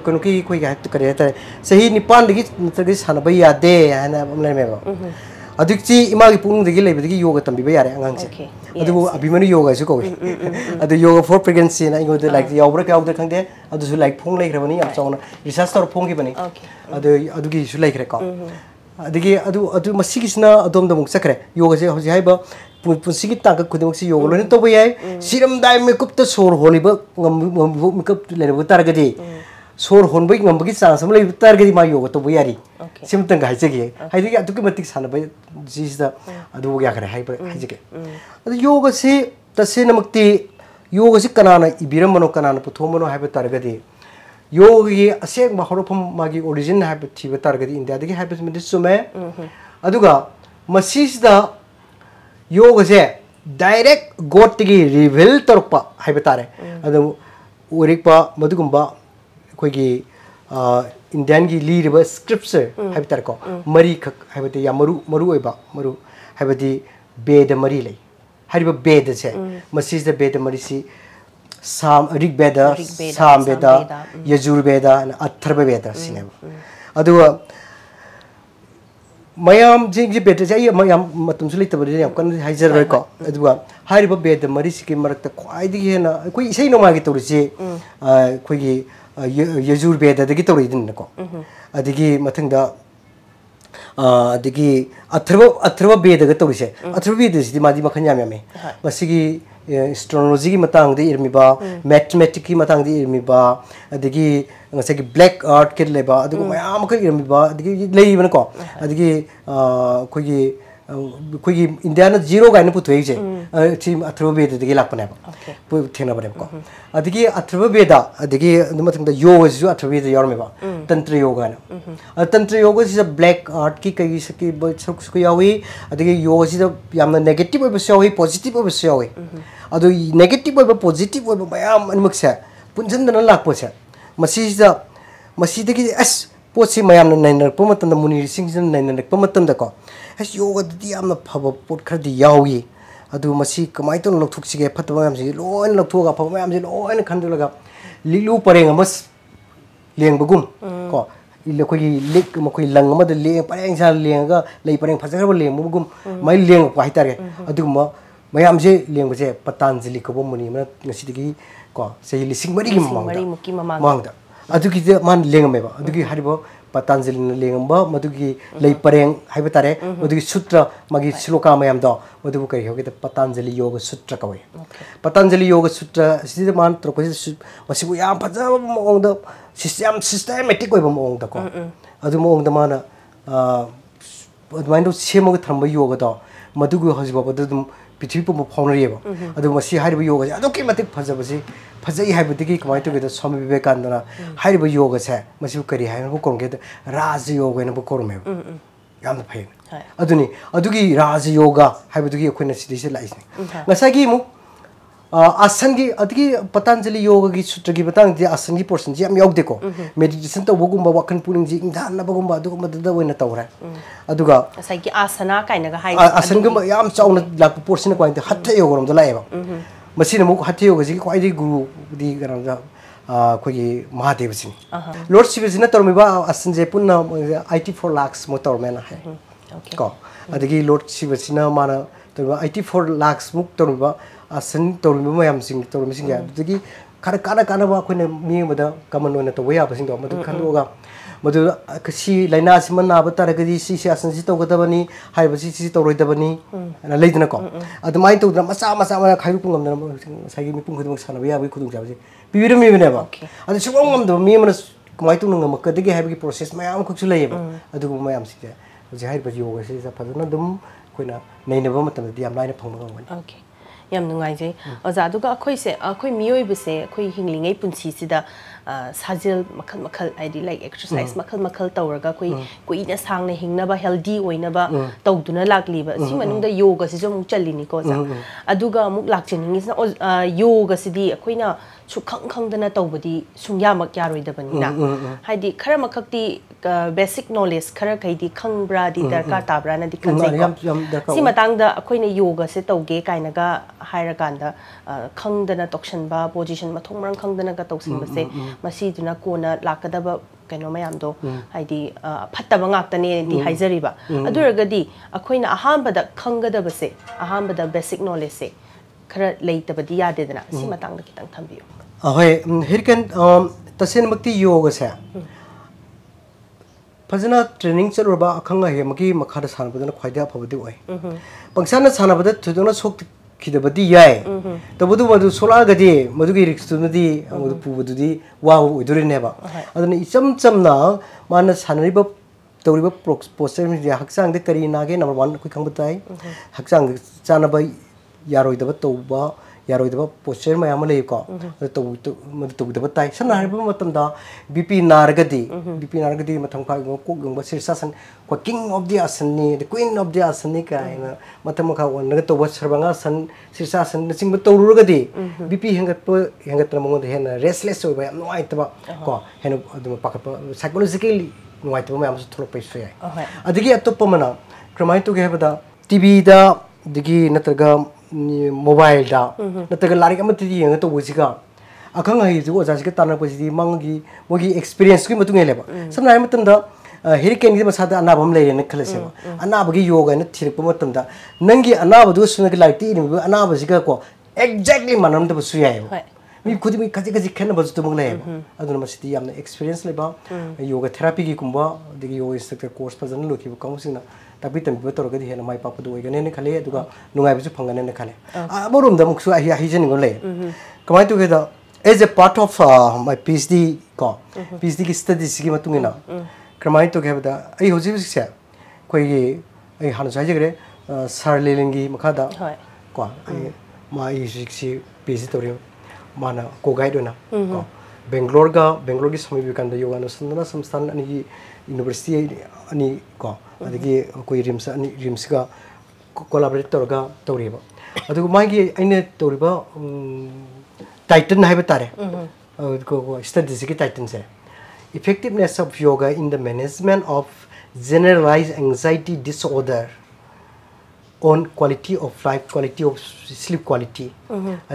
कनो की कोई ga करे ta sahi nipan digi ntagi sanaba yade ana amlai meba adikchi ima gi pung digi leibdigi yoga tambi ba yare angang se adu abimanu yoga su ko adu yoga for pregnancy na ingo like yawbra ka yawda khangde adu su like phong leikrabani am chawna research tor phong gi bani adu gi su leikre ko adigi adu masigisna adom da muk sakre yoga se hoji haiba पुंसिगी तांक खुदमक से योगा लोने तो बयाय सिरम दाय makeup त सोर होलिबा makeup लेरबो तारगदि सोर होनबई ngambagi chance am lei targadi ma yoga to buyari simtang ga haijegi haidigi adu ki matik sanaba jisda adu gya kare haiba haijegi adu yoga se tase namakti yoga se kanana ibiram mano kanana puthomono haiba targadi yoga gi asek ma horofam magi origin haiba thiba targadi india digi haiba me sume aduga masisda yoga से direct गोट की reveal तौरपा है तारे अदम ओरिकपा मधुगुंबा कोई Indian की लीरिबा scripture है तारे को मरी खक है या मरु है बेद मरी ले हरिबा बेद से मसीज बेद मरी सी साम ऋग्वेद सामवेद यजुर्वेद अथर्ववेद सिने अदुवा mayam jing bed ja mayam matum suli tabari yam kan haijar roi ko aduwa hariba bed mari siki marakta khwai di hena koi isai no magi torisi koi gi yajur bed da gi tori din ko adigi mathangda adigi atharva bed ga torisi atharva bed si madi makhan yam yame masigi एस्ट्रोनॉलॉजी की मतंग दे इरमिबा mathematics की मतंग दे इरमिबा अदगी ngase ki black art ke leba adugo mayam ka irmiba adigi leibana ko adigi khoi india na zero ga na puthoi je chi atharva veda digi lakpane ba pu thena bare ko adigi atharva veda adigi mathang da yoga ju atharva veda yorme ba tantra yoga na tantra yoga is a black art ki kai saki sok yawi adigi yoga is yamna negative oba yawi positive oba yawi adu negative oba positive oba mayam anmak sa punjandana lakpo sa मसीदगी अस पोसी मयाम नैनरप मतम मुनि सिंह नैनरप मतम दको अस योगा दि यामना फब pot खरदि यावी अदु मसी कमाय तो लथुकसिगे फतब मयाम सि loan लथुगा फब मयाम सि लोन खंदुलगा लिलु परेंग मस लेंबगुम को इले कोई लेक मखोई लंग मद ले परेंग सा लेंगा ले परेंग फजरब लेंबगुम मै लेंग को हाइतारे अदु मयाम से लेंबजे पतंजलि को मुनि म ngsidigi को से लिसिंग मरी की मांगदा अदुगी मान लेंगमेबा अदुगी हरिबो पतंजलि न लेंगबा मदुगी लई परेंग हाइबा तारे मदुगी सूत्र मगी श्लोका मयाम दो मदुबु करि होगे पतंजलि योग सूत्र कवे पतंजलि योग सूत्र सिदि मान त्रोको मसिबु याम फजा मोंग द सिस्टमैटिक ओइबा मोंग द को अदु मोंग द माना अदमाइंदो सेमोग थरम योग दो मदुगु हजिबा बदुम पृथ्वी पर फाउनरेबा अदु मसी हारिबा योग अदु के मतिक फजबसी फजई हाइबदिगी कमाय तो गेद स्वामी विवेकानंदना हारिबा योग से मसी करी हाइबो कोंगे राज योग एना कोरमे याम फै अदुनी अदुगी राज योगा हाइबदिगी अखोइना सिदि से लाइसने ngसागी मु आसन की अदगी पतंजलि योग की सूत्र की बतांग जे आसन की पोर्शन जे हम योग देखो मेडिटेशन तो बगुम वाखन पुलिंग जी इंधान बगुम अदुग मदद ओइना तौरा अदुगा ngसाई की आसना काइनगा हाइ आसन गम याम चाउना लाक पोर्शन को हत्थ योग रोम लाएबा मसीना मुक हत्थ योग जी क्वाइदि गुरु दी गरांजा खोगी महादेव सिंह लॉर्ड शिव जी न तोरमिबा आसन जे पुन्ना 84 लाख मो तोरमेना है को अदगी लॉर्ड शिव जी न माना तो 84 लाख मुक तोरमिबा आसन तोरमिबा मयाम सिंह तोरमि सिंह अदगी खर काना बा खोने मी मदा कमन ओना तो वया बसिंग दो मदु खंदोगा मदु कसी लाइना सिमन नाब तरगदी सी आसन सि तोगदबनी हाइब सि तोरोइदबनी ना लेदना को अदमाइ तो मसा मा खायु पुंगम साइगी मी पुंग खदम साना बया बि खुदुं जाबजे बिबिरमी बनेबा अद सुगम गम दो मी मन कमाइ तो नंग मकदगी हाइबगी प्रोसेस मयाम खुसु लेयबा अदुगु मयाम सि जे हाइब योगा सि फदना दम खोइना नैनबा मतम दि याम लाइना फंगम ओके याम नुंगाइजे अजा दुगा अखोइ से अखोइ मियोइब से अखोइ हिंगलिङै पुन्सी सिदा साजिल मखल मखल आइदि लाइक एक्सरसाइज मखल मखल तौरगा कोई कुइना सांगना हिंगनबा हेल्दी ओइनबा तौदुना लाक्लिबा सि मनुंगदा योगा सिजो मु चल्लिनी को जा अदुगा मुक लाक्चनिङि सिना योगा सिदि अखोइना सुखंग खंगदना तौबदी सुंयामक यारोइदबनिना हाइदि खरा मखक्ति बेसिक नॉलेज खरा खैदि खंगब्रा दि दरकार ताब्रा ना दि खंजै सि मतंगदा अखोइना योगा से तौगे काइनागा हाइरकांदा खंगदना तोक्सनबा पोजीशन मथोंमरंग खंगदना का तौसिनबसे मसीदुना कोना लाकदबा कनो मयामदो हाइदि फत्तबा ngaktane दि हाइजरिबा अदुरगदि अखोइना अहांबदा खंगदबसे अहांबदा बेसिक नॉलेज से खरा लेइतबदि यादेदना सि मतंगदा कितंग थंबियो अहोय हिरकन तसेन मक्ति योग से फजना ट्रेनिंग चलुरबा अखंगा हेमकी मखादा सानबदना ख्वाइदा फबदि ओय पंगसाना सानबदा थुदोना सोक खिदबदि याय तबदु मदु सोलागदि मदुगी रिक्सुनदि मदु पुबदुदि वाव ओइदुरिनेबा अदना इचम चमना माना सानरिबा तौरिबा पोस्टर में हक्सांग दे करी नागे नंबर 1 कोइ खंबताय हक्सांग चानबा यारोइदबा तौबा यारोइदबा पोस्टर मयाम लेको तौदबा ताय सना हरिबा मतमदा बीपी नारगदी मथम खा कोक गंबा शीर्षासन को किंग ऑफ द आसन नि द क्वीन ऑफ द आसन नि कायना मथम खा वनग तौबा सर्वंगा सन शीर्षासन सिंग तौरुगदी बीपी हेंगत मंगोद हेन रेस्टलेस होबा नोआइतबा को हेन अदम पाखप साइकोलॉजिकली नोआइतबा मयाम थोलो पैसो याय अदगी अतोप मना क्रमाइ तो गेबदा टीवी दा दगी नत्रगा मोबाइल दा नत्रगा लारिक अमति येंग तो बसिगा अखंग हाइ जो ओजासिका ताना पसिदि मंगी मोगी एक्सपीरियंस की मतुंग लेबा समनाय मतंदा हेरिकेन की मसादा अनाबम लेरेन खलसेबा अनाबगी योगा न थिरप मतंदा नंगी अनाबदु सुनग लाइति नि अनाबसिका को एक्जेक्टली मनम दबु सुयाय मी खुद मी खजि खजि खेन बजु तुमग ले अदुन मसिदि यामना एक्सपीरियंस लेबा योगा थेरापी की कुंबा दगी योगा इंस्ट्रक्टर कोर्स फजन लोखिबा counselling tapi tembi betul kan dia namai papa dua kan ini kali itu kan nungai betul panggan ini kali baru dah muksu ahi ahi jenis golai kemarin tu kita as a part of my PhD ko PhD ki studies ki matung ina kemarin tu kita ai hoji sih koi ai hanu saja kere sar lelengi makada ko ai mai sih PhD tu dia mana ko guide na ko Bangalore ki sami bikanda yoga no sandana samstan ani university ani ko adigi koi rims ga collaborator ga toriba adu mai gi aine toriba titan hai batare ko studies ki titan se effectiveness of yoga in the management of generalized anxiety disorder on quality of life quality of sleep quality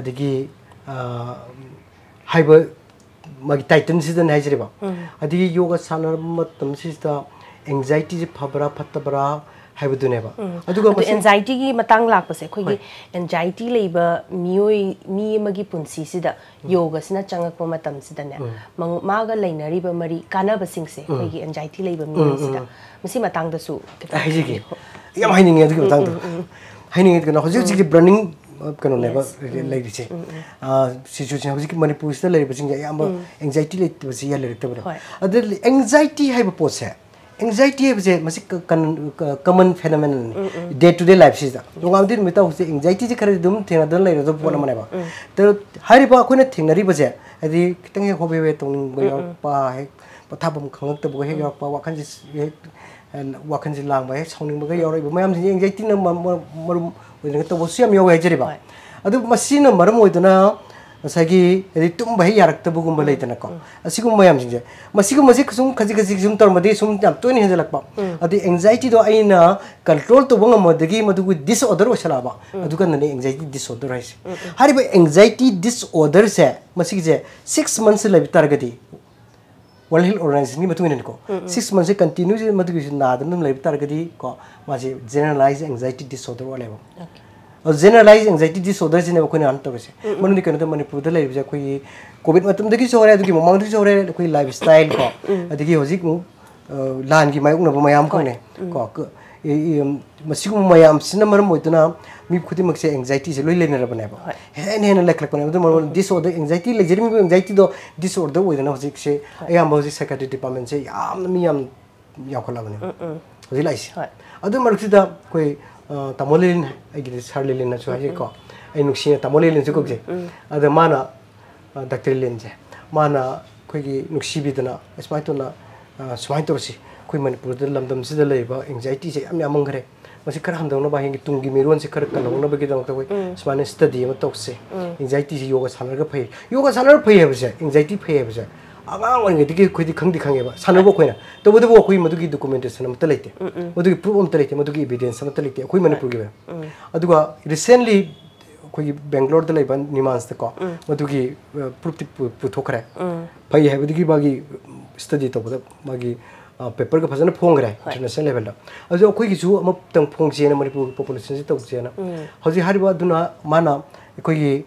adigi haiba magi titan season hai jriba adigi yoga sanar matam sista anxiety je phabra phatabra haibudune ba aduga anxiety gi matang lakpa se khoi gi anxiety leiba mi magi punsi sida yoga sina changakpa matam sida ne maga leinari ba mari kana ba sing se khoi gi anxiety leiba mi sida masi matang da su haiji gi yam haining adugi matang da haining ga hoji ji burning kano neba lai ri che situation hoji manipur sta lai ba sing ya am anxiety lai ba si ya lai ta ba adu anxiety haiba pose anxiety is a common phenomenon day to day life is that ngam din mita huse anxiety je khare dum thena dan lai do pona mane ba to hari ba khone thengnari ba je adi kitang he hobe we tong ba yor pa he pathapum khangak ta bo he yor pa wakhan ji lang ba he songning ba ga yor ba mayam ji anxiety na marum we to bo siam yo we je ba adu masina maram oiduna sagi edi tum bai yarak ta bugum balai tana ko asigum mayam jinje masigum masik sum khaji sum tor madi sum jam to ni hejalak pa adi anxiety do aina control to bonga modagi madugu disorder osala ba adu kan ne anxiety disorder hai hari ba anxiety disorder se masik je 6 months lai targadi World Health Organization ni matu ni ko 6 months continuous madugu na dan lai targadi ko maji generalized anxiety disorder wala ba generalized anxiety disorder is never an to se manu kan manipur da lai ja koi covid matum dagi sore dagi mamang dagi sore koi lifestyle ko adigi hojik mu lan gi mai ung na mayam ko ne ko masigu mayam sina maram moituna mi khudi mak se anxiety se loi le na bana ba hen lek lek bana disorder anxiety le jeri mi anxiety do disorder wo na hojik se ayam hojik psychiatry department se yam mi yam yakhola bane hojik lai se adu marxida koi tamolin ai sarlilin na chu ai ko ai nuksi tamolin chu ko je ada mana doctor len je mana khoi gi nuksi bidana smai to na smai to si khoi manipur da lamdam si da leiba anxiety se am amang gare masi kar handang na ba hingi tungi miron se kar kalong na ba gi dang to koi smane study ma to se anxiety si yoga sanar ga phai yoga sanar phai he se anxiety phai he se agang wan gi khoi di khang ba sanar bo khoi na to bo khoi madugi documentation am ta leite madugi proof am ta leite madugi evidence am ta leite khoi manipur gi aduga recently khoi Bangalore da leiban nimans ta ko madugi proof puthokre phai he madugi bagi study to ba magi paper ga phajana phong gre international level da ajo khoi gi ju am tang phong je na manipur population ji to je na hoji hariba duna mana khoi gi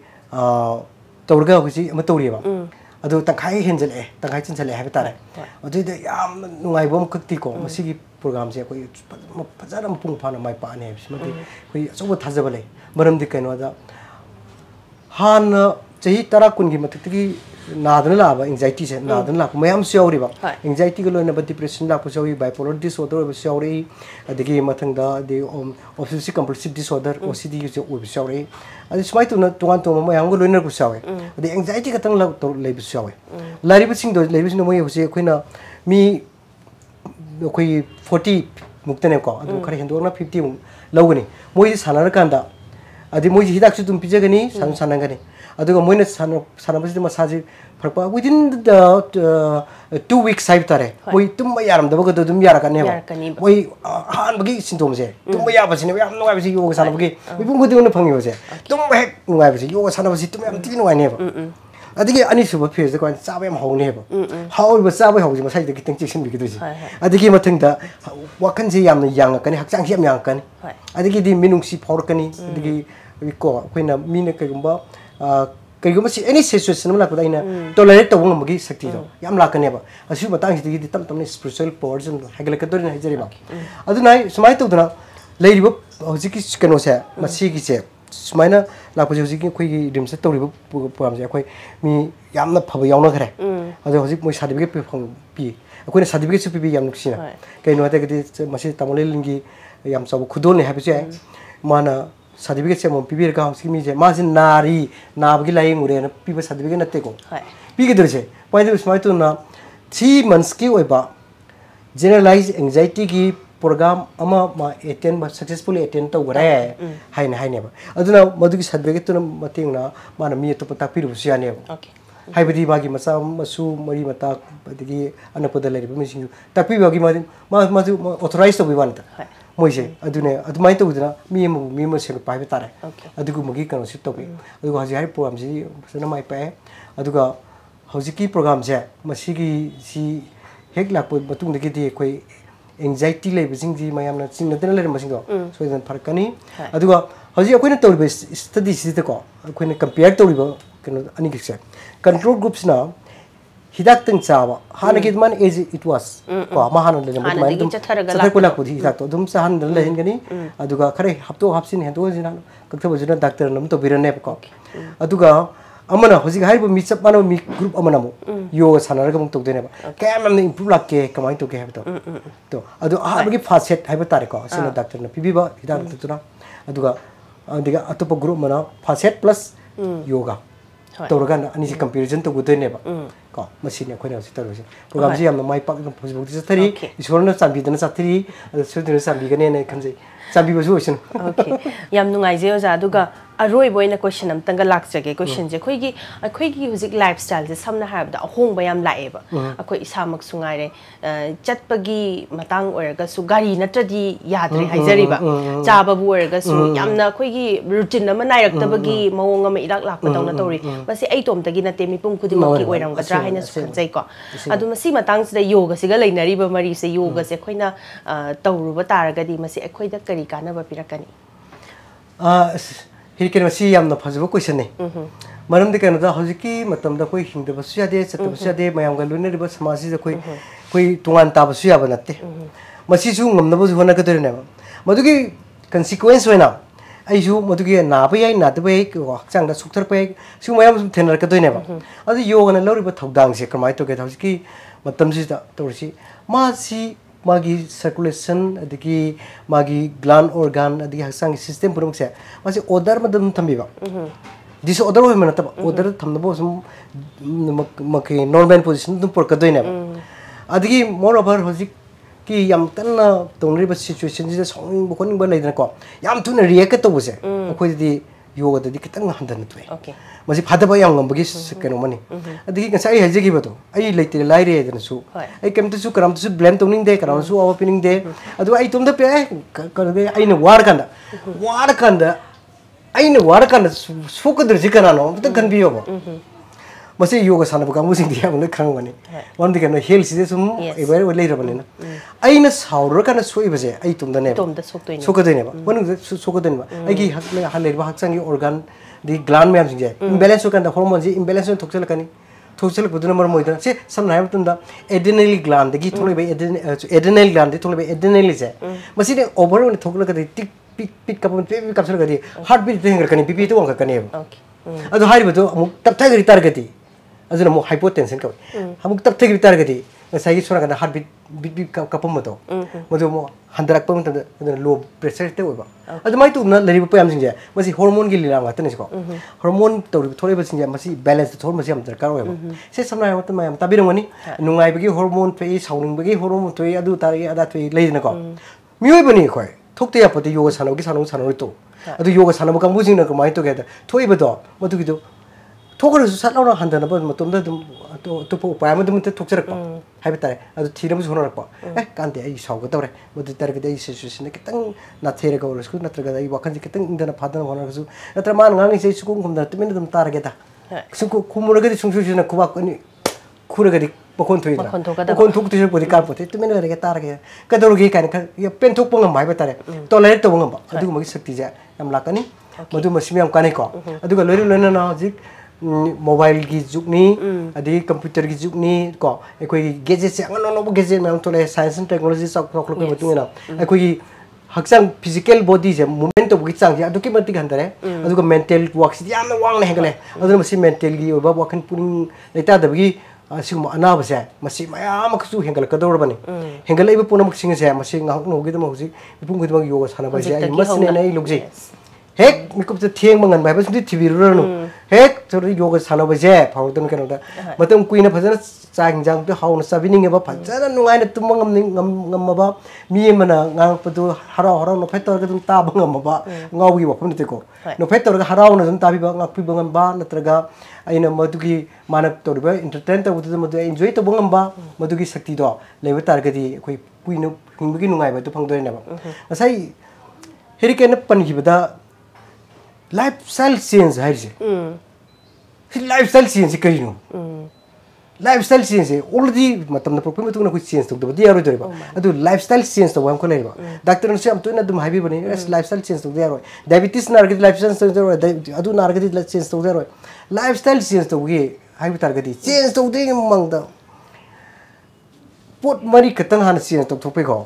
tawrga hoji am tawri ba adu tangkai henjale tangkai chinjale ha betare adu de yam nungai bom khakti ko masigi program je koi phajara pung phana mai pa ne bismati koi aso thajabale maram di kaino da han chahi tara kun gi mathiki nadana la ba anxiety se nadana la mayam seori ba anxiety ga loina ba depression la pusawi bipolar disorder ba seori adigi mathang da de obsessive compulsive disorder OCD ju o seori adi smai tu na tuan to mayam ga loina ku seori adi anxiety ka tang la to lei bu seori lari bu sing do lei bu sing mo yose khoina mi khoi 40 muktane ko adu khare hendo na 50 mu lawgani moi sanar kanda adi moi hidak chu tum pijagani san sanangani aduga moina sanabasi masaji farpa within the 2 weeks sai tare moi tum yaram da baga dum yara kan ne moi han bagi symptom je tum ya basi ne yam nuai basi yoga sanabagi mi bung gudi ne phangi basi tum hek nuai basi yoga sanabasi tum yam ti nuai ne ba adigi ani suba phase ko sabe am hong ne ba how ba sabe hong ji masai da kitang chiksin bi gidu ji adigi mathang da wakan je yam yang kan hakchang ji am yang kan adigi di minung si phor kan adigi ko koina mine ka gumba कहीं any situation में लापदा tolerate तब मगी शक्ति याम लाकनेब असु मतंग सिदी तम तम spiritual powers हाइगलकदोरिन हाइजरिबा अदुना सुमाय तौदना लेरिबो हजिकी कनोसे मसीगी सुमायना लापजे हजिकी खोई रिमसे तौरिबो programme जे खोई मी यामना फबो यावना खरे अदो हजिक मोय सर्टिफिकेट पी अखोइना सर्टिफिकेट सु पी याम नुक्सिना कइनो हातेगदि मसी तमलेलिंगी याम सब खुदोने हाबिसे माना सर्टिफिकेट से मम पीबीर का हौसी मीजे मासे नारी नाबगी लाइंग उरेन पीबा सर्टिफिकेट नते को पीगदर से पॉइंट स्माइल तो ना 3 months की ओइबा जनरलाइज एंजाइटी की प्रोग्राम अमा मा अटेंड सक्सेसफुली अटेंड तो गरे हाइने हाइनेबा अदुना मदुगी सर्टिफिकेट तो मतेंगना माना मी तो पता पिरुसु यानेबा हाइबदी बागी मसा मसु मरी मता बदगी अनपद लेरिबा मिसिंग तापिबागी मादु ऑथराइज तो बिवानता मोइसे अदुने अदुमाइ तौदना मी मसे पाइबे तारे अदुगु मगी कनो सिट तोबे अदुगु हजि हाइ प्रोग्राम जी सना माइ पाए अदुगा हजिकी प्रोग्राम जे मसिगी सी हेक लापो मतुंग दगी कोई एंजाइटी लेबसिंग जी मयामना चिंगनतन लेर मसिंगो सोइदन फरकनी अदुगा हजि अखोइना तौरिबे स्टडी सिदको अखोइना कंपेयर तौरिबो कनो अनिगिसे कंट्रोल ग्रुप्स ना हिदाक तंग चावा हाना के मन एज इट वाज को महान ले मन मन चथर को लाको दी हिदाक तो दुम से हान ले हिनगनी अदुगा खरे हप्तो हापसिन हेदो जिना कथबो जुना डॉक्टर नम तो बिरने को अदुगा अमना हजिक हाइबो मिचप मानो मी ग्रुप अमना मो योगा सानरगा मुक तोदेने बा कैम नम इंप्रूव लाके कमाई तो के हेबतो तो अदु आबगी फास्ट सेट हाइबो तारे को सिना डॉक्टर न पीबीबा हिदाक तुना अदुगा अदिगा अतोप ग्रुप मना फास्ट सेट प्लस योगा तौरगा अनिसे कंपैरिजन तो गुदनेबा को मसिने खोइना हजि तौरसे प्रोग्राम जी हमना माइ पाक फजिबुति जथरी इसोरना चाबिदना चाथरी सुदिना चाबिगने ने खनजे चाबिबसु ओसन ओके याम नुंगाइजे ओजा दुगा अरोय बोइना क्वेश्चन अमतंग लाक्चगे क्वेश्चन जे खोइगी हुजिक लाइफस्टाइल जे समना हाबदा अहोंग बयाम लाएबा अखोइ इसामक सुंगाइरे चटपगी मतंग ओरगा सु गाड़ी नत्रदि याद्रे हाइजरिबा चाबाबु ओरगा सु यामना खोइगी रूटीन अमा नाइरक्तबगी मवोंग अमा इलाक लाकदौना तौरि मसि ऐ तोमतगी नते मिपुम खुदिमकी ओइरंगद्रा हाइना सुखनजै को अदु मसि मतंग सिदा योगा सिगा लेनरिबा मरि से योगा से खोइना तौरुबा तारगदि मसि अखोइदा करि कानबा पिरकनी हिरकेन मसी यामना फजबो क्वेश्चन ने मरम दे कनदा हजिकी मतम दा कोई हिंद बसु यादे चतबसु यादे मयाम गा लुने रिबा समाजि दा कोई तुंगान ताबसु याबा नते मसी सु ngमनबो होना कदरने मदुगी कंसीक्वेंस होइना आइजु मदुगी नाबा याइ नादबा याइ हक्चांग दा सुक्थर पे सु मयाम सु थेनर कदोइने बा अदु योगना लौरिबा थौदांग से कमाय तो के हजिकी मतम जि दा तोरसी मासी मागी सर्कुलेशन अदगी मागी ग्लैंड ऑर्गन अदगी हक्सांग सिस्टम पुरम से मासे ऑर्डर मदम थंबीबा दिस ऑर्डर हो मन तब ऑर्डर थंबो सम मके नॉर्मल पोजीशन तुम पर कदोइने अदगी मोर ओवर हजिक कि याम तन्ना तोंरिबा सिचुएशन जे सोंग बकोनिंग बा लेदन को याम तुन रिएक्ट तबुसे अखोइदि योगा दि कितंग हंदन तुए ओके मसि फादबा याम गंबगी कनो मनी अदगी गसाई हजेगी बतो आई लेते लाइरे दनसु आई केमतसु करमतसु ब्लेम तोनिंग दे करमसु अव पिनिंग दे अदु आई तुमदा पे करगे आइने वार कंदा आइने वार कंदा सुकदर जिकरानो त गनबियो मसे योगा सानब कामुसिंग दिया मन खंगवनी वन दिकन हेल्थ से सुम एबार ओले रबने ना आइना साउर कन सोइबसे आई तुमदने सोकदने बा वन सोकदने बा आइगी हलेर बा हक्संगी ऑर्गन दि ग्लैंड में हमसिंग जाय इम्बैलेंस होकन द हार्मोन जी इम्बैलेंस थोकसल कनी थोकसल बदुना मर मोइदा से सम नायम तुंदा एड्रेनल ग्लैंड दगी थोले बे एड्रेनल ग्लैंड थोले बे एड्रेनल जे मसी ने ओवर ने थोकल कदी टिक पिक पिक कपन पे कपसल कदी हार्ट बीट देंगर कनी बीपी तो वंका कनी ओके अदु हारिबतो अमुक तपथागरी तारगती अजून मो हाइपोटेंशन कव हम तब थे तारगदी साइगी सोना का हार्ट बीट बीट कपम मतो मदो मो हंदरक पम तद लो प्रेशर ते ओबा अदमाइ तु न लरिबो पयाम सिंजे मसी हार्मोन गी लिरा मातने सिको हार्मोन तौरि थोरे बसिंजे मसी बैलेंस थोर मसी हम दरकार ओबा से समना मत मयम ताबिरंगनी नुंगाइ बगी हार्मोन पे साउनिंग बगी हार्मोन तोय अदु तारगे अदा तोय लेजना को मियोय बनी खोय थोकते यापते योगा सानोगी सानो तो अदु योगा सानबो कांबुजिंग न कमाइ तो गेदा थोइबदो मदुगिदो थोकर सालाउना हंदनबा मतोमदा तो उपाय मदम थोकचरक हाइबे तारे अदु थीरम सोनरक ए कांते आई साउग तवरे मदु तारगे आई सिचुएशन कितंग नाथेरे गौरसकु नत्रगा आई वखन कितंग इंदना फादन होनरसु नत्र मान ngang से सुकुम कुमदा तमिन दम तारगे ता सुकु कुमुरगदि सुंसुसुना कुबा कनि खुरगदि बखोन थोइदा बखोन थोकतिस पदि कारपोते तमिन गरे तारगे कदरुगे कान या पेन थोक पंगम हाइबे तारे टॉलरेट तो बंगम अदु मगी शक्ति जा याम लाकनी मदु मसिम याम काने को अदु लोरि लोना ना जिक मोबाइल की जुगनी अदी कंप्यूटर की जुगनी को अखोई गेजेट से अनोनो गेजेट मैम तोले साइंस एंड टेक्नोलॉजी सॉफ्टवेयर मतुंगना अखोई हक्सांग फिजिकल बॉडी से मूवमेंट तो बुकी चांग अदुकी मतिक हंदरे अदुगा मेंटल वर्क से याम वांग हेगले अदुना मसी मेंटल की ओबा वाकन पुनिंग लेता दबगी असिगुम अनाब से मसी मयाम खसु हेंगल कदोर बने हेंगल इबे पुनम सिंग से मसी गाहक नोगी दम हुजी इपुंग गुदम योगा साना बजे आई मसने नै लुगजे हेक मिकुप से थिएंग मंगन बाय बसुदी थिबिरुनु हेक थोर योगा साना बजे फाउदन कनोदा मतम कुइना फजन चांग जांग तो हाउन साबिनिंग एबा फजन नुगाइना तुमंगम ngam mi mana ngang padu harau harau no fetor ga dum ta bangam ba ngawi wa phun te ko no fetor ga harau na dum ta bi ba ngak pi bangam ba natraga aina madugi manak tor ba entertain ta udu madu enjoy to bangam ba madugi sakti do leba tar ga di koi puino hingbugi nungai ba to phangdoi na ba asai hurricane pan gi bada lifestyle change hai je lifestyle change kai no lifestyle change already matam na problem tu na koi change to de yaro dore ba adu lifestyle change to am ko nei ba doctor no se am to na dum haibi bani lifestyle change to de yaro diabetes na argadi lifestyle change to adu na argadi change to de yaro lifestyle change to ge haibi targadi change to de mang da pot mari katang han change to thope ko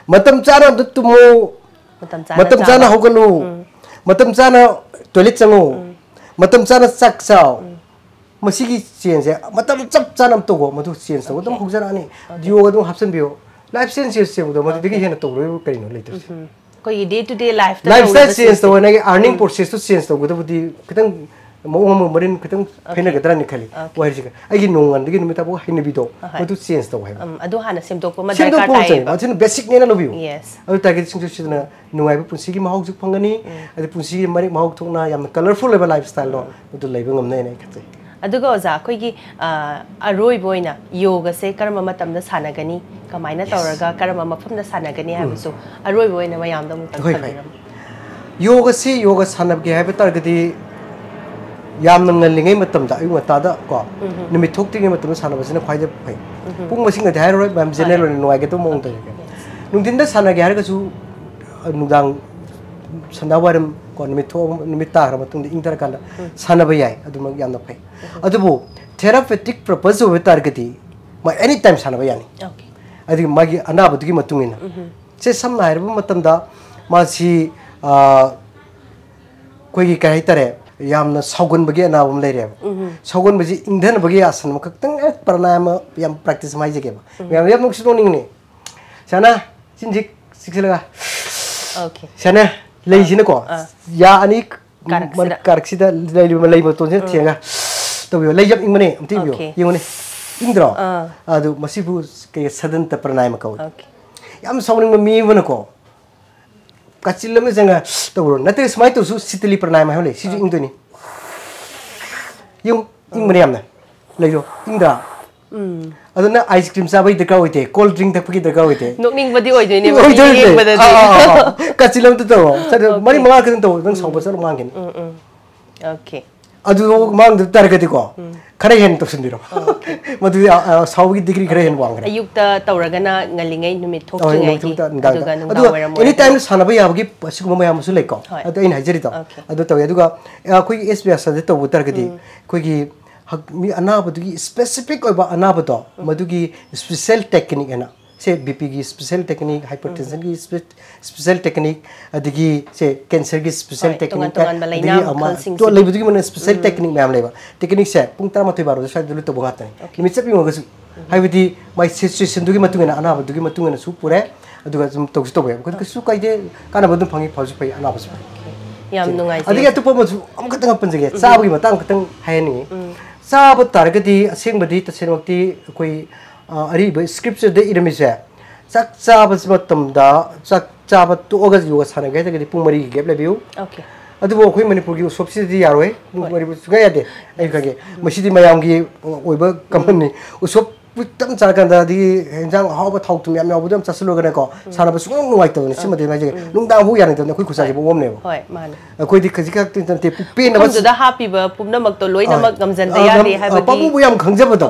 matam chana du tumo matam chana hogalu matam chana toilet chango matam chana sak chao मसीगी change है मतलब चप चानम तो गो मधु change तो दम खुजरानी दियो गदम हापसन बियो life change से मधु मधु दिगी हेन तो रो करिनो लेटर कोई day to day lifestyle change तो ने अर्निंग प्रोसेस तो चेंज तो गदम बुदी कितन मो मरिन कितन फेन गदरा निखली वाहिर जिगा आगी नोंगन दिगी निमिता बो हाइने बिदो मधु चेंज तो है अदु हाना सेम तो को मदाई का टाइ अथन बेसिक ने लबियो यस अदु टारगेट सिंग सिना नुवाइ पुंसिगी माहौक जुक फंगनी अदु पुंसिगी मरि माहौक थोना याम कलरफुल लेबल लाइफस्टाइल नो मधु लेबे ngam nei खते अदुगा ओजा कोई अरोई बोइना योगा से करम मतम सानगनी कमाइना तौरगा करम मफम सानगनी है अरोई बोइना मयाम योगा से योगा सानब के है तारगदी याम नंगलिंगे मतम दा अयु तादा को निमि थोक्तिगे मतम सानबसिना ख्वाइदे फै पुंग मसिंग दा हायरोय बाम जेनेरल नोआगे तो मोंग तगे नुंदिन दा सानगे हारगसु नुदांग संदावारम को निमित तार मतुंग इंटर काला सानब याय अदुम याम फै अदुबो थेरापेटिक पर्पस हो तारगदी मा एनी टाइम सानब यानी ओके अदि मागी अनाबदुगी मतुंगिना से सम नायरबो मतमदा मासी कोई काय तरे यामना साउगन बगे अनाबम लेरे साउगन बजी इंधन बगे आसन मखतंग प्राणायाम याम प्रैक्टिस माइ जगे याम याम नुक्सि दोनिंगने साना सिंजिक सिखलगा ओके साना लेजिन को या अनि मन कारक्सिदा लेइबो तोजे थियगा तबियो लेजब इंगमने अमतिबियो यंगने इंद्रो अदु मसिबु के सदन त प्राणायाम को ओके याम साउनिंग मी वनको कचिलम जंगा तबरो नते स्माइ तो सु सितली प्राणायाम हले सिजु इंदोनी yung ingmaniam na lejo ingda aduna ice cream sabai daka hoite cold drink takpagi daka hoite nokning badi oidoi ne yeng badadi kachilam to mari manga kan to nang sauba sar mangin okay adu mang de targati ko khare hen to sindiro madu saugi degree khare hen wang ayukta tawragana ngalingai numit thokchingai aduga nungawairam anytime sanaba yabagi pasiguma mayam su leko adu in hajari to adu tawi aduga koi SBS de to targati koi gi mi anabadu gi specific oba anabado madugi special technique na से BP की special technique hypertension की special technique अदगी से cancer की special technique तो लेबदगी मन special technique ma'am लेबा technique से पुंग तरा मथै बारो साइड दुलु तो बगात नै लिमिट चपि मगसु हाइबदी माइ सिचुएशन दुगी मतुंगना अनाबदुगी मतुंगना सु पुरे अदुगा जुम तोगसु तो बय को सु काइदे काना बदुम फंगी फौजु फै अनाबसु याम नुंगाइ अदगी अतुप मसु अम खतंग अपन जगे चाबगी मतंग खतंग हायनि चाब तारगदी असेंबदी तसेनवक्ति कोइ अरीब स्क्रिप्चर दे इरमिसे चक चाबस मतमदा चक चाब तो अगज योगा सानगे तगदी पुंग मरी गेप लेबिउ ओके अदुबो खोइ मणिपुर की उसोपसिदी यारोय पुंग मरी सुगा यादे आई कगे मसिदी मयामगी ओइबा कमनि उसोप पुतम चारकंदा दी हेंजांग हावबा थाउतुम याम यावबदम चसलोगने को सानबा सुंग नुवाइ तवने सिमदे माजे नुंदा हु याने तने खोइ खुसाजे बोमने होय माने खोइ दि खजिका तते पेन बस जुदा हापिबा पुमनमक तो लोइनमक गमजन यादे हाबदी पाबु याम खंगजबदो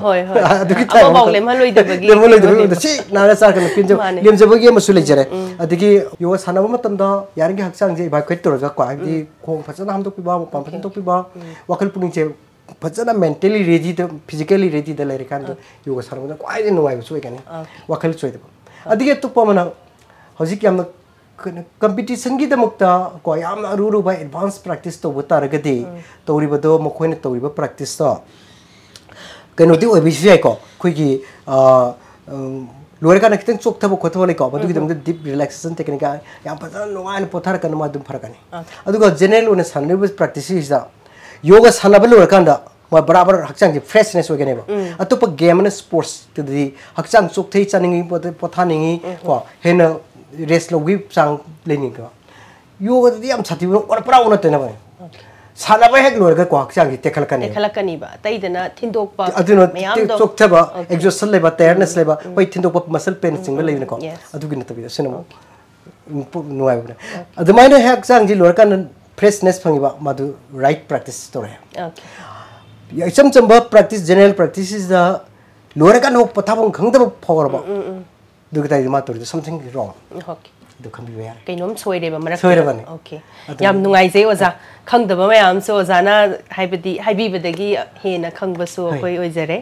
अदुगी टाइम बावलेम हलोइ दबगी लेमलोइ दबगी सि नारा चारकन पिनजो लेमजबगी मसु लेजरे अदगी यो सानबा मतमदा यारंगे हक्सांग जे बाय खैत तोरगा को हाबदी खोंग फसना हमदो पिबा पाम फसन तो पिबा वखल पुनिंग जे फजना मेंटली रेडी द फिजिकली रेडी द लेरे कान योगा सारम द क्वाइ नुवाइ सोइ कने वखल सोइ द अदिगे तुप मना हजि क्याम कंपटीशन की दमुक्ता को याम अरुरु बा एडवांस प्रैक्टिस तो बता रगदि तौरिब दो मखोइन तौरिब प्रैक्टिस तो कनोति ओबिसि आइ को खुइगी लोरे का खितंग चोकथब खोथब लेको मदुगी दम डीप रिलैक्सेशन टेक्निक याम फजन नुवाइन पोथार कन मा दुम फरकनी अदुगा जनरल ओने सानरिब प्रैक्टिस इज द योगा सानब लोरे कांदा मा बराबर हक्चांग जी फ्रेशनेस होगनेबा अतोप गेम ने स्पोर्ट्स तदि हक्चांग चोकथै चानिंगी पोथानिंगी को हेन रेस्ट लोगी चांग लेनी का योगा दि याम छाति और पुरा उनते न भाई सानब हेक लोरे को हक्चांग जी तेखलकनी बा तैदना थिंदोकपा अदुनो चोकथबा एक्सरसाइज लेबा टायर्डनेस लेबा पै थिंदोकपा मसल पेन सिंग लेबिन को अदुगी नतबि सिनेमा नुवाइ बने अदुमाइना हक्चांग जी लोरे कान फ्रेशनेस फंगिबा मादु राइट प्रैक्टिस तोरे ओके या चम चम practice general practice is the लोरे कान हो पथाबं खंगदब फगरबा दुगताइ मा तोर समथिंग रॉन्ग ओके दु खंबि यार कइनोम सोइरेबा मरक सोइरेबने ओके याम नुंगाइजे ओजा खंगदबा मयाम सो ओजाना हाइबिबदगी हेना खंगबसो कोइ ओइजरे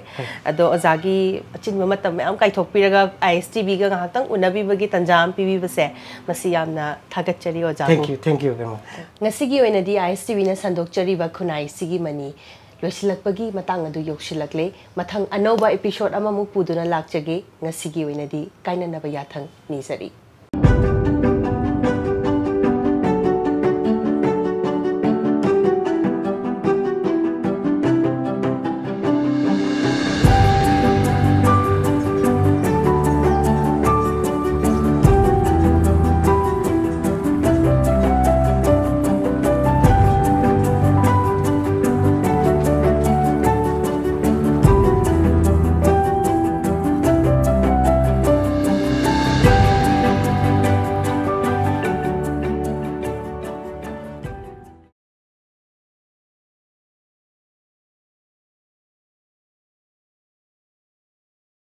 अदो ओजागी अचिनबा मतम मयाम काइथोकपिरगा आईएसटीबी गा गातंग उनबिबगी तंजाम पिबिबसे मसी यामना थागतचरी ओजा थैंक यू वेरी मच ngasiगी oinadi ISTV na sandokchariba Khunaishigi mani loisilakpagi matang adu yoksilakle mathang anoba episode ama mu puduna lakjage ngasigi oinadi kainanaba yathang nizari